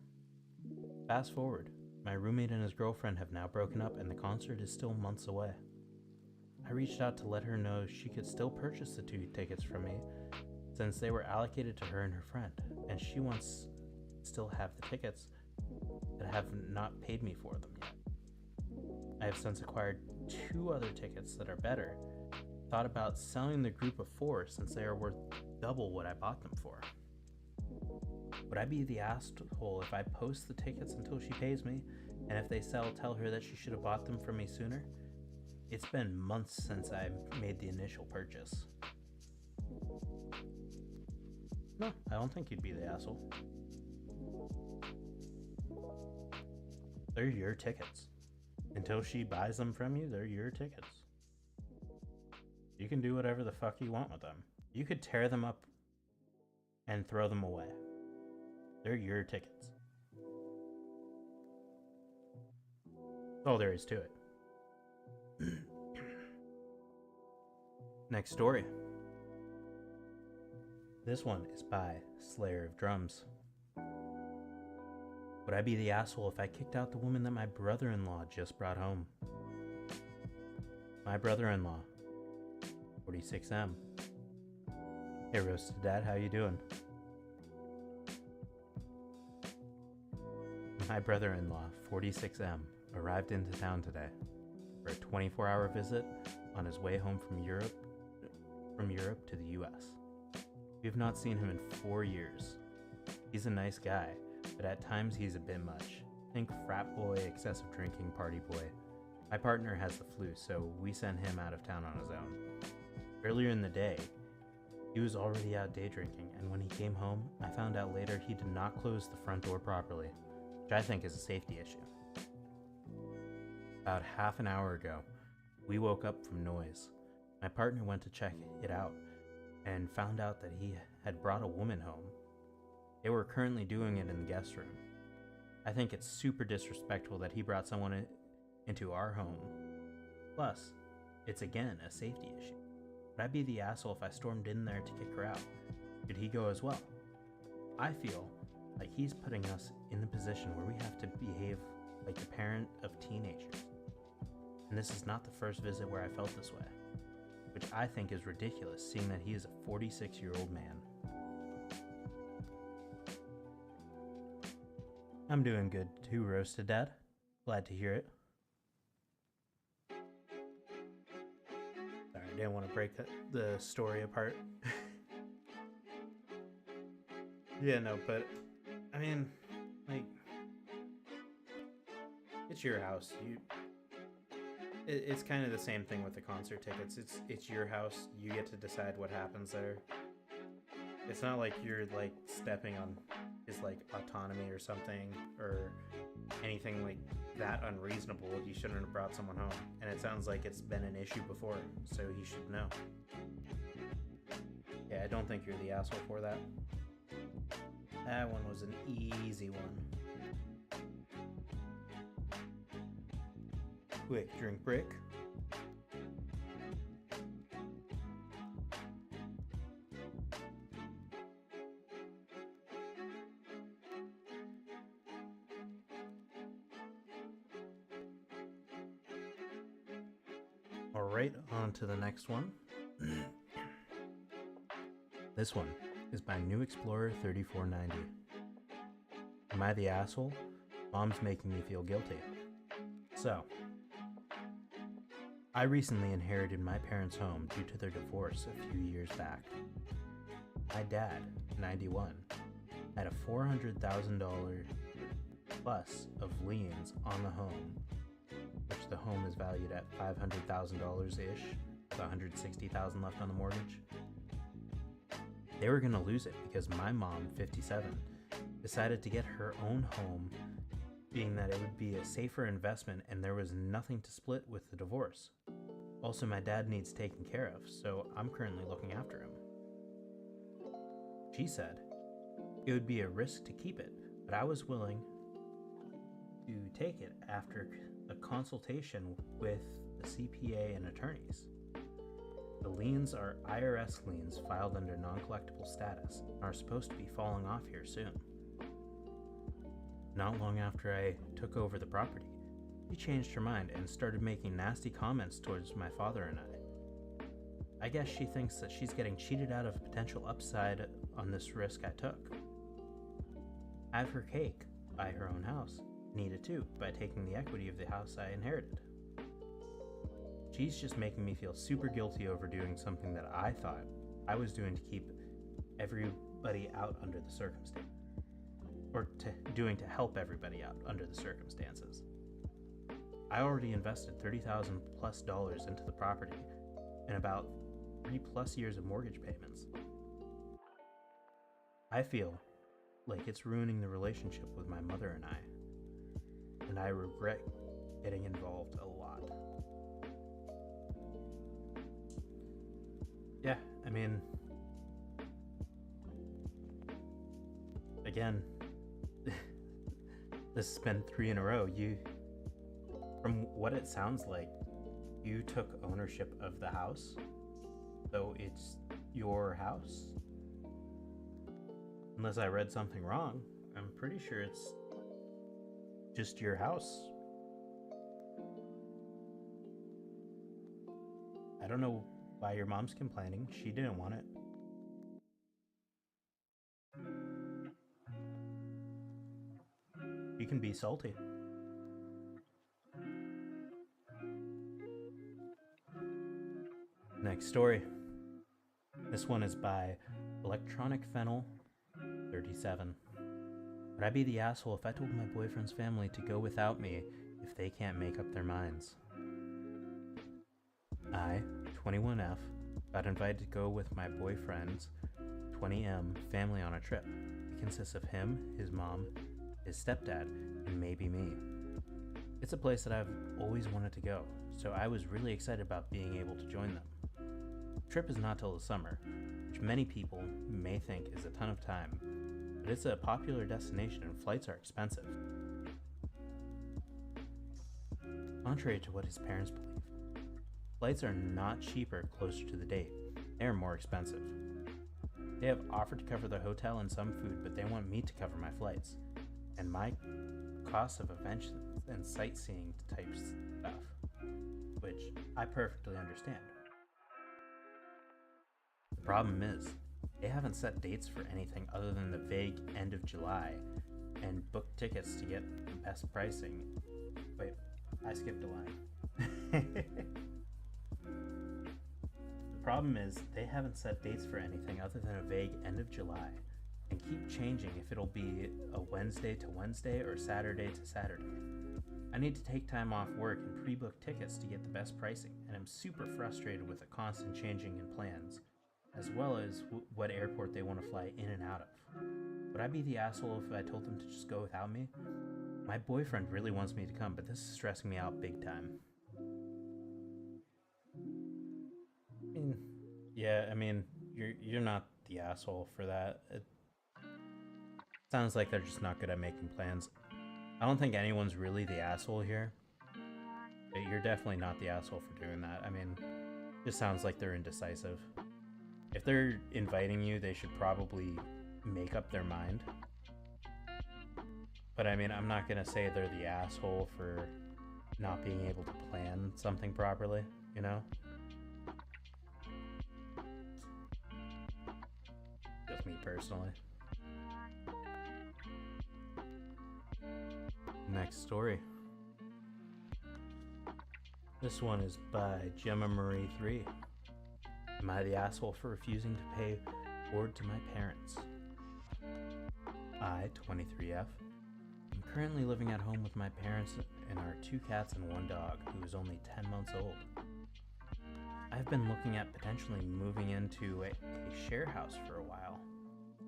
Fast forward, my roommate and his girlfriend have now broken up and the concert is still months away. I reached out to let her know she could still purchase the 2 tickets from me since they were allocated to her and her friend, and she wants to still have the tickets but have not paid me for them yet. I have since acquired 2 other tickets that are better. Thought about selling the group of 4 since they are worth double what I bought them for. Would I be the asshole if I post the tickets until she pays me, and if they sell, tell her that she should have bought them from me sooner? It's been months since I made the initial purchase. No, I don't think you'd be the asshole. They're your tickets. Until she buys them from you, they're your tickets. You can do whatever the fuck you want with them. You could tear them up and throw them away. They're your tickets. That's all there is to it. Next story. This one is by Slayer of Drums. Would I be the asshole if I kicked out the woman that my brother-in-law just brought home? My brother-in-law, 46M. Hey Roasted Dad, how you doing? My brother-in-law, 46M, arrived into town today for a 24-hour visit on his way home from Europe to the US. We've not seen him in 4 years. He's a nice guy, but at times he's a bit much. Think frat boy, excessive drinking, party boy. My partner has the flu, so we sent him out of town on his own. Earlier in the day, he was already out day drinking, and when he came home, I found out later he did not close the front door properly, which I think is a safety issue. About half an hour ago, we woke up from noise. My partner went to check it out and found out that he had brought a woman home. They were currently doing it in the guest room. I think it's super disrespectful that he brought someone into our home. Plus, it's again a safety issue. Would I be the asshole if I stormed in there to kick her out? Should he go as well? I feel like he's putting us in the position where we have to behave like the parent of teenagers. And this is not the first visit where I felt this way, which I think is ridiculous, seeing that he is a 46-year-old man. I'm doing good too, Roasted Dad. Glad to hear it. Sorry, I didn't want to break the story apart. Yeah, no, but, I mean, like, it's your house. It's kind of the same thing with the concert tickets. It's your house. You get to decide what happens there. It's not like you're like stepping on his like autonomy or something or anything like that unreasonable. He shouldn't have brought someone home. And it sounds like it's been an issue before, so he should know. Yeah, I don't think you're the asshole for that. That one was an easy one. Quick drink break. Alright, on to the next one. This one is by New Explorer 3490. Am I the asshole? Mom's making me feel guilty. So, I recently inherited my parents' home due to their divorce a few years back. My dad, 91, had a $400,000 plus of liens on the home, which the home is valued at $500,000-ish, with $160,000 left on the mortgage. They were going to lose it because my mom, 57, decided to get her own home, being that it would be a safer investment and there was nothing to split with the divorce. Also, my dad needs taken care of, so I'm currently looking after him. She said it would be a risk to keep it, but I was willing to take it after a consultation with the CPA and attorneys. The liens are IRS liens filed under non-collectible status and are supposed to be falling off here soon. Not long after I took over the property, she changed her mind and started making nasty comments towards my father and I guess she thinks that she's getting cheated out of potential upside on this risk I took. Have her cake, buy her own house, and eat it too by taking the equity of the house I inherited. She's just making me feel super guilty over doing something that I thought I was doing to keep everybody out under the circumstance. Or doing to help everybody out under the circumstances. I already invested $30,000 plus into the property and about 3+ years of mortgage payments. I feel like it's ruining the relationship with my mother and I regret getting involved a lot. Yeah, I mean, again, this has been 3 in a row. From what it sounds like, you took ownership of the house, so it's your house. Unless I read something wrong, I'm pretty sure it's just your house. I don't know why your mom's complaining. She didn't want it. You can be salty. Next story. This one is by Electronic Fennel 37. Would I be the asshole if I told my boyfriend's family to go without me if they can't make up their minds? I, 21F, got invited to go with my boyfriend's 20M family on a trip. It consists of him, his mom, his stepdad, and maybe me. It's a place that I've always wanted to go, so I was really excited about being able to join them. The trip is not till the summer, which many people may think is a ton of time, but it's a popular destination and flights are expensive. Contrary to what his parents believe, flights are not cheaper closer to the date, they are more expensive. They have offered to cover the hotel and some food, but they want me to cover my flights, and my costs of events and sightseeing type stuff, which I perfectly understand. The problem is, they haven't set dates for anything other than the vague end of July and booked tickets to get the best pricing. Wait, I skipped a line. The problem is, they haven't set dates for anything other than a vague end of July and keep changing if it'll be a Wednesday to Wednesday or Saturday to Saturday. I need to take time off work and pre-book tickets to get the best pricing, and I'm super frustrated with the constant changing in plans, as well as what airport they want to fly in and out of. Would I be the asshole if I told them to just go without me? My boyfriend really wants me to come, but this is stressing me out big time. I mean, you're not the asshole for that. It sounds like they're just not good at making plans. I don't think anyone's really the asshole here. But you're definitely not the asshole for doing that. I mean, it just sounds like they're indecisive. If they're inviting you, they should probably make up their mind. But I mean, I'm not gonna say they're the asshole for not being able to plan something properly, you know? Just me personally. Next story. This one is by Gemma Marie 3. Am I the asshole for refusing to pay board to my parents? I, 23F, am currently living at home with my parents and our 2 cats and 1 dog, who is only 10 months old. I've been looking at potentially moving into a share house for a while.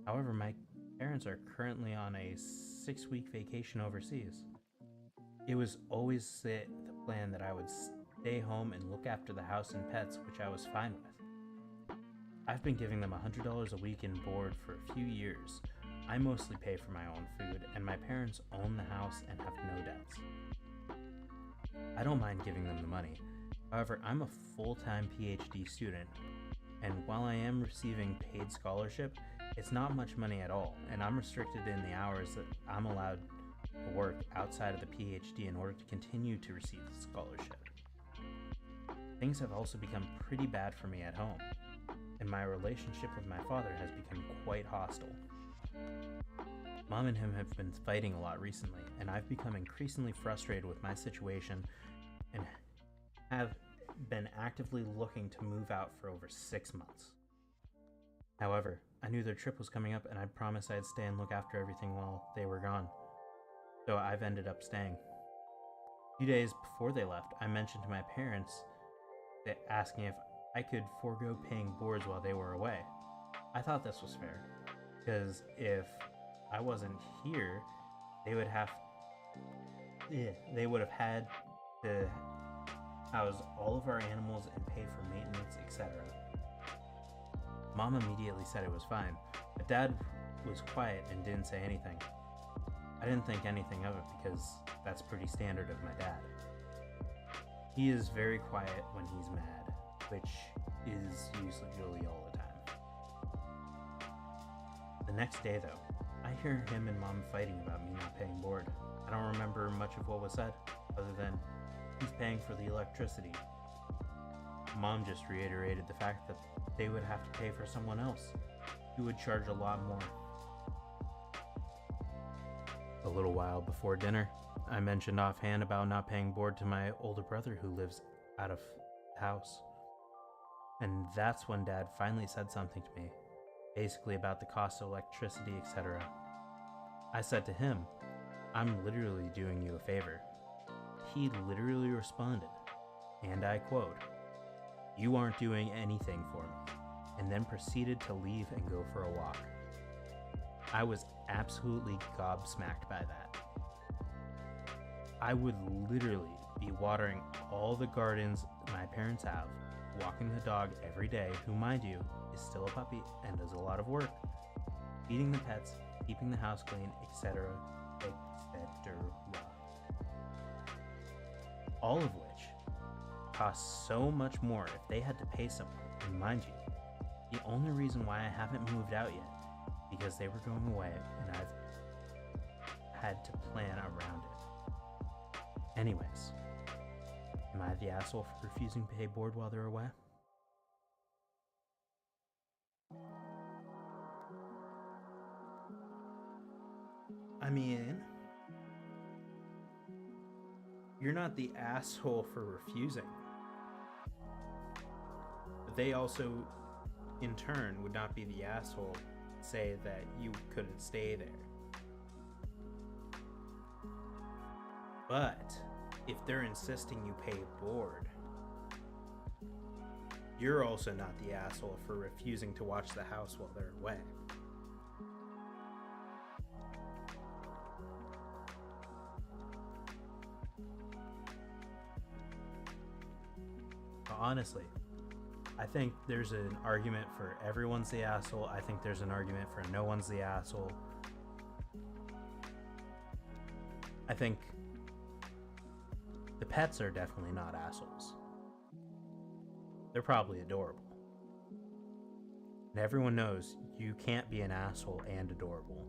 However, my parents are currently on a 6-week vacation overseas. It was always the plan that I would stay home and look after the house and pets, which I was fine with. I've been giving them $100 a week in board for a few years. I mostly pay for my own food, and my parents own the house and have no debts. I don't mind giving them the money. However, I'm a full-time PhD student, and while I am receiving paid scholarship, it's not much money at all, and I'm restricted in the hours that I'm allowed to work outside of the PhD in order to continue to receive the scholarship. Things have also become pretty bad for me at home, and my relationship with my father has become quite hostile. Mom and him have been fighting a lot recently, and I've become increasingly frustrated with my situation and have been actively looking to move out for over 6 months. However, I knew their trip was coming up, and I promised I'd stay and look after everything while they were gone. So I've ended up staying. A few days before they left, I mentioned to my parents asking if I could forego paying boards while they were away. I thought this was fair, because if I wasn't here, they would have had to house all of our animals and pay for maintenance, etc. Mom immediately said it was fine, but Dad was quiet and didn't say anything. I didn't think anything of it because that's pretty standard of my dad. He is very quiet when he's mad, which is usually all the time. The next day though, I hear him and Mom fighting about me not paying board. I don't remember much of what was said, other than he's paying for the electricity. Mom just reiterated the fact that they would have to pay for someone else who would charge a lot more. A little while before dinner, I mentioned offhand about not paying board to my older brother who lives out of the house. And that's when Dad finally said something to me, basically about the cost of electricity, etc. I said to him, "I'm literally doing you a favor." He literally responded, and I quote, "You aren't doing anything for me," and then proceeded to leave and go for a walk. I was absolutely gobsmacked by that. I would literally be watering all the gardens my parents have, walking the dog every day, who, mind you, is still a puppy and does a lot of work, feeding the pets, keeping the house clean, etc., etc. All of which costs so much more if they had to pay someone. And mind you, the only reason why I haven't moved out yet because they were going away and I've had to plan around it. Anyways, am I the asshole for refusing to pay board while they're away? I mean, you're not the asshole for refusing. But they also, in turn, would not be the asshole to say that you couldn't stay there. But if they're insisting you pay board, you're also not the asshole for refusing to watch the house while they're away. Honestly, I think there's an argument for everyone's the asshole. I think there's an argument for no one's the asshole. I think the pets are definitely not assholes. They're probably adorable. And everyone knows you can't be an asshole and adorable.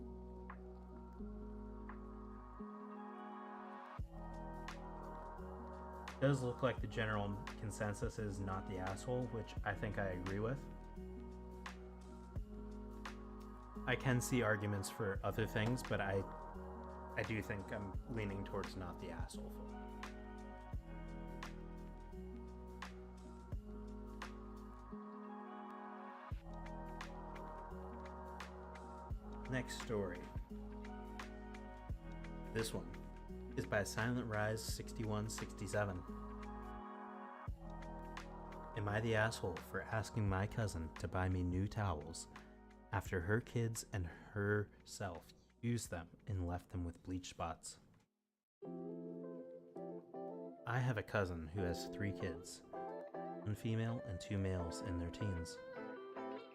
It does look like the general consensus is not the asshole, which I think I agree with. I can see arguments for other things, but I do think I'm leaning towards not the asshole. Next story. This one is by Silent Rise 6167. Am I the asshole for asking my cousin to buy me new towels after her kids and herself used them and left them with bleach spots? I have a cousin who has 3 kids, 1 female and 2 males in their teens.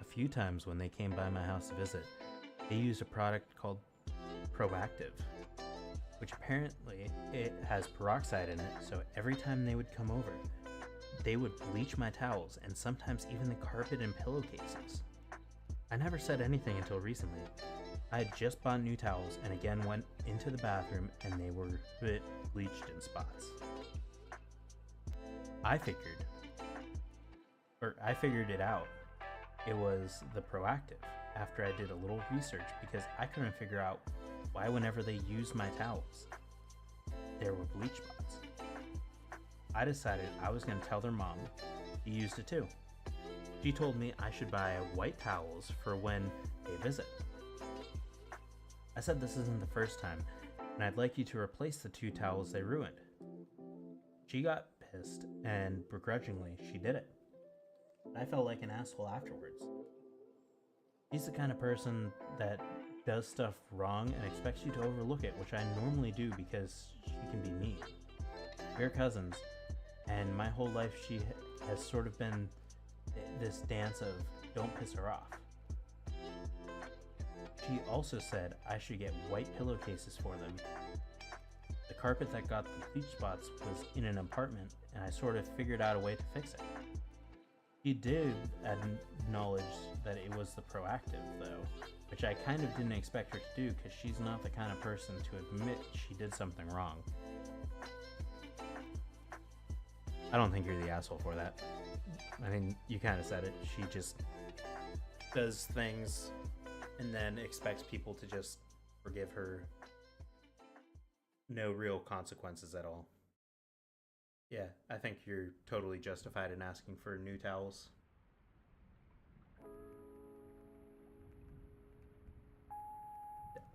A few times when they came by my house to visit, they used a product called Proactive, which apparently it has peroxide in it, so every time they would come over, they would bleach my towels and sometimes even the carpet and pillowcases. I never said anything until recently. I had just bought new towels and again went into the bathroom and they were bleached in spots. I figured it out. It was the Proactive after I did a little research because I couldn't figure out why whenever they used my towels, there were bleach spots. I decided I was going to tell their mom she used it too. She told me I should buy white towels for when they visit. I said this isn't the first time, and I'd like you to replace the 2 towels they ruined. She got pissed, and begrudgingly, she did it. I felt like an asshole afterwards. She's the kind of person that does stuff wrong and expects you to overlook it, which I normally do because she can be mean. We're cousins, and my whole life she has sort of been this dance of don't piss her off. She also said I should get white pillowcases for them. The carpet that got the bleach spots was in an apartment, and I sort of figured out a way to fix it. She did acknowledge that it was the Proactive, though, which I kind of didn't expect her to do because she's not the kind of person to admit she did something wrong. I don't think you're the asshole for that. I mean, you kind of said it. She just does things and then expects people to just forgive her. No real consequences at all. Yeah, I think you're totally justified in asking for new towels.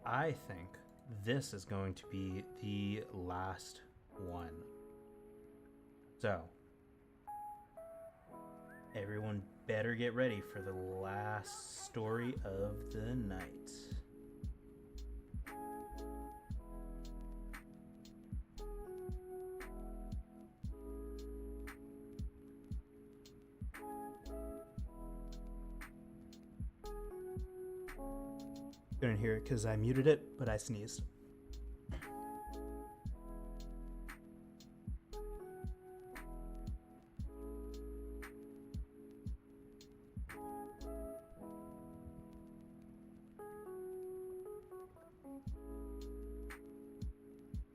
I think this is going to be the last one. So, everyone better get ready for the last story of the night. Couldn't hear it because I muted it, but I sneezed.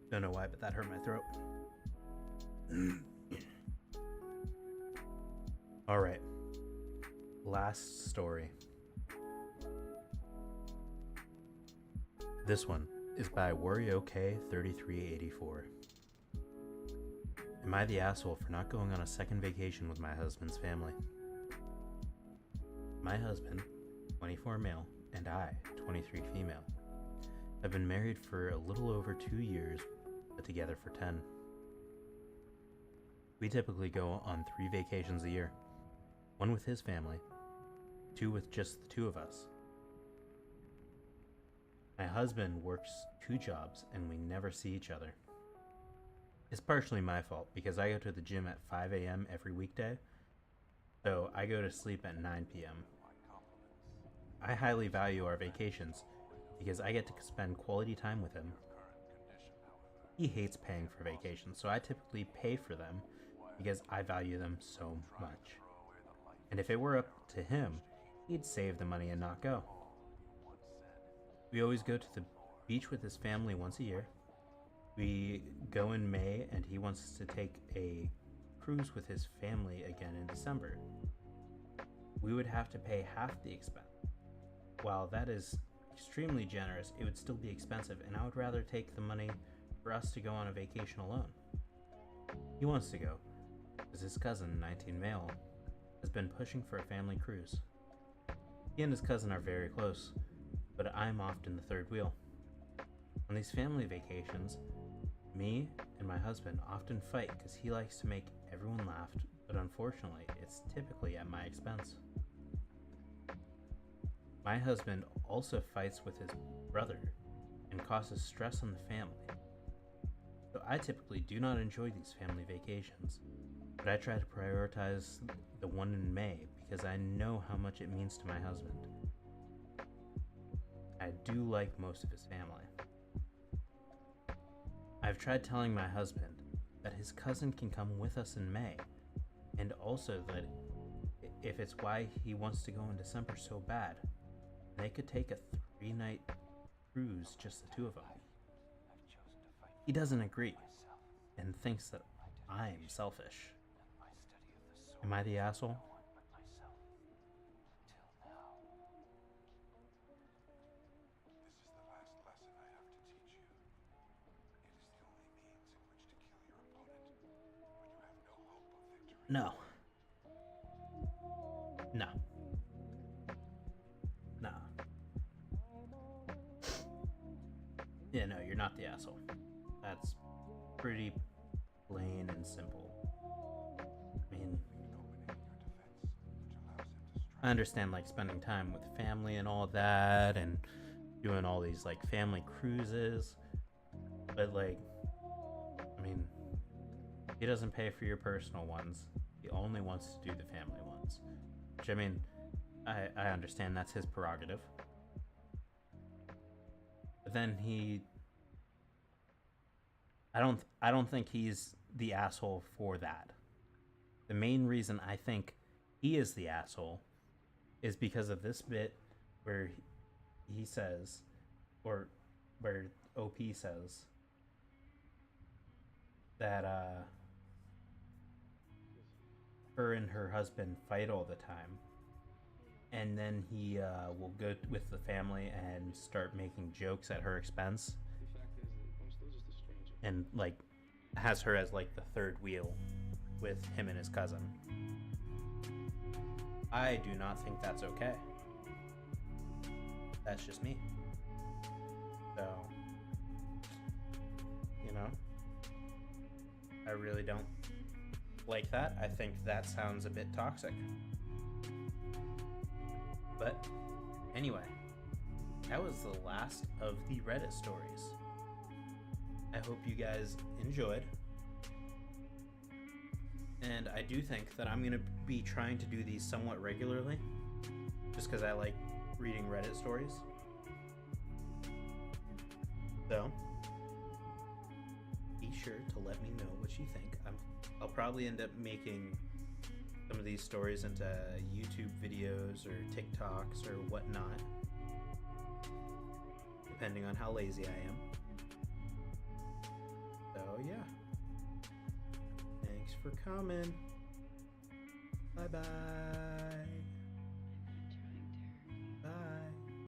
Don't know why, but that hurt my throat. All right. Last story. This one is by WarioK3384. Am I the asshole for not going on a second vacation with my husband's family? My husband, 24 male, and I, 23 female, have been married for a little over 2 years, but together for 10. We typically go on 3 vacations a year. one with his family, two with just the two of us. My husband works 2 jobs and we never see each other. It's partially my fault because I go to the gym at 5 a.m. every weekday, so I go to sleep at 9 p.m. I highly value our vacations because I get to spend quality time with him. He hates paying for vacations, so I typically pay for them because I value them so much. And if it were up to him, he'd save the money and not go. We always go to the beach with his family once a year. We go in May and he wants to take a cruise with his family again in December. We would have to pay half the expense. While that is extremely generous, it would still be expensive, and I would rather take the money for us to go on a vacation alone. He wants to go, because his cousin, 19 male, has been pushing for a family cruise. He and his cousin are very close, but I'm often the third wheel. On these family vacations, me and my husband often fight because he likes to make everyone laugh, but unfortunately, it's typically at my expense. My husband also fights with his brother and causes stress on the family. So I typically do not enjoy these family vacations, but I try to prioritize the one in May because I know how much it means to my husband. I do like most of his family. I've tried telling my husband that his cousin can come with us in May, and also that if it's why he wants to go in December so bad, they could take a 3-night cruise, just the two of them. He doesn't agree and thinks that I'm selfish. Am I the asshole? No. No. No. Yeah, no, you're not the asshole. That's pretty plain and simple. I mean, I understand like spending time with family and all that and doing all these like family cruises, but like, I mean, he doesn't pay for your personal ones. He only wants to do the family ones. Which, I mean, I understand that's his prerogative. But then I don't think he's the asshole for that. The main reason I think he is the asshole is because of this bit where he says, or where OP says that her and her husband fight all the time, and then he will go with the family and start making jokes at her expense, and like has her as like the third wheel with him and his cousin. I do not think that's okay. That's just me. So, you know, I really don't like that. I think that sounds a bit toxic. But anyway, that was the last of the Reddit stories. I hope you guys enjoyed. And I do think that I'm going to be trying to do these somewhat regularly, just because I like reading Reddit stories. So, be sure to let me know what you think. I'll probably end up making some of these stories into YouTube videos or TikToks or whatnot, depending on how lazy I am. So yeah, thanks for coming. Bye bye.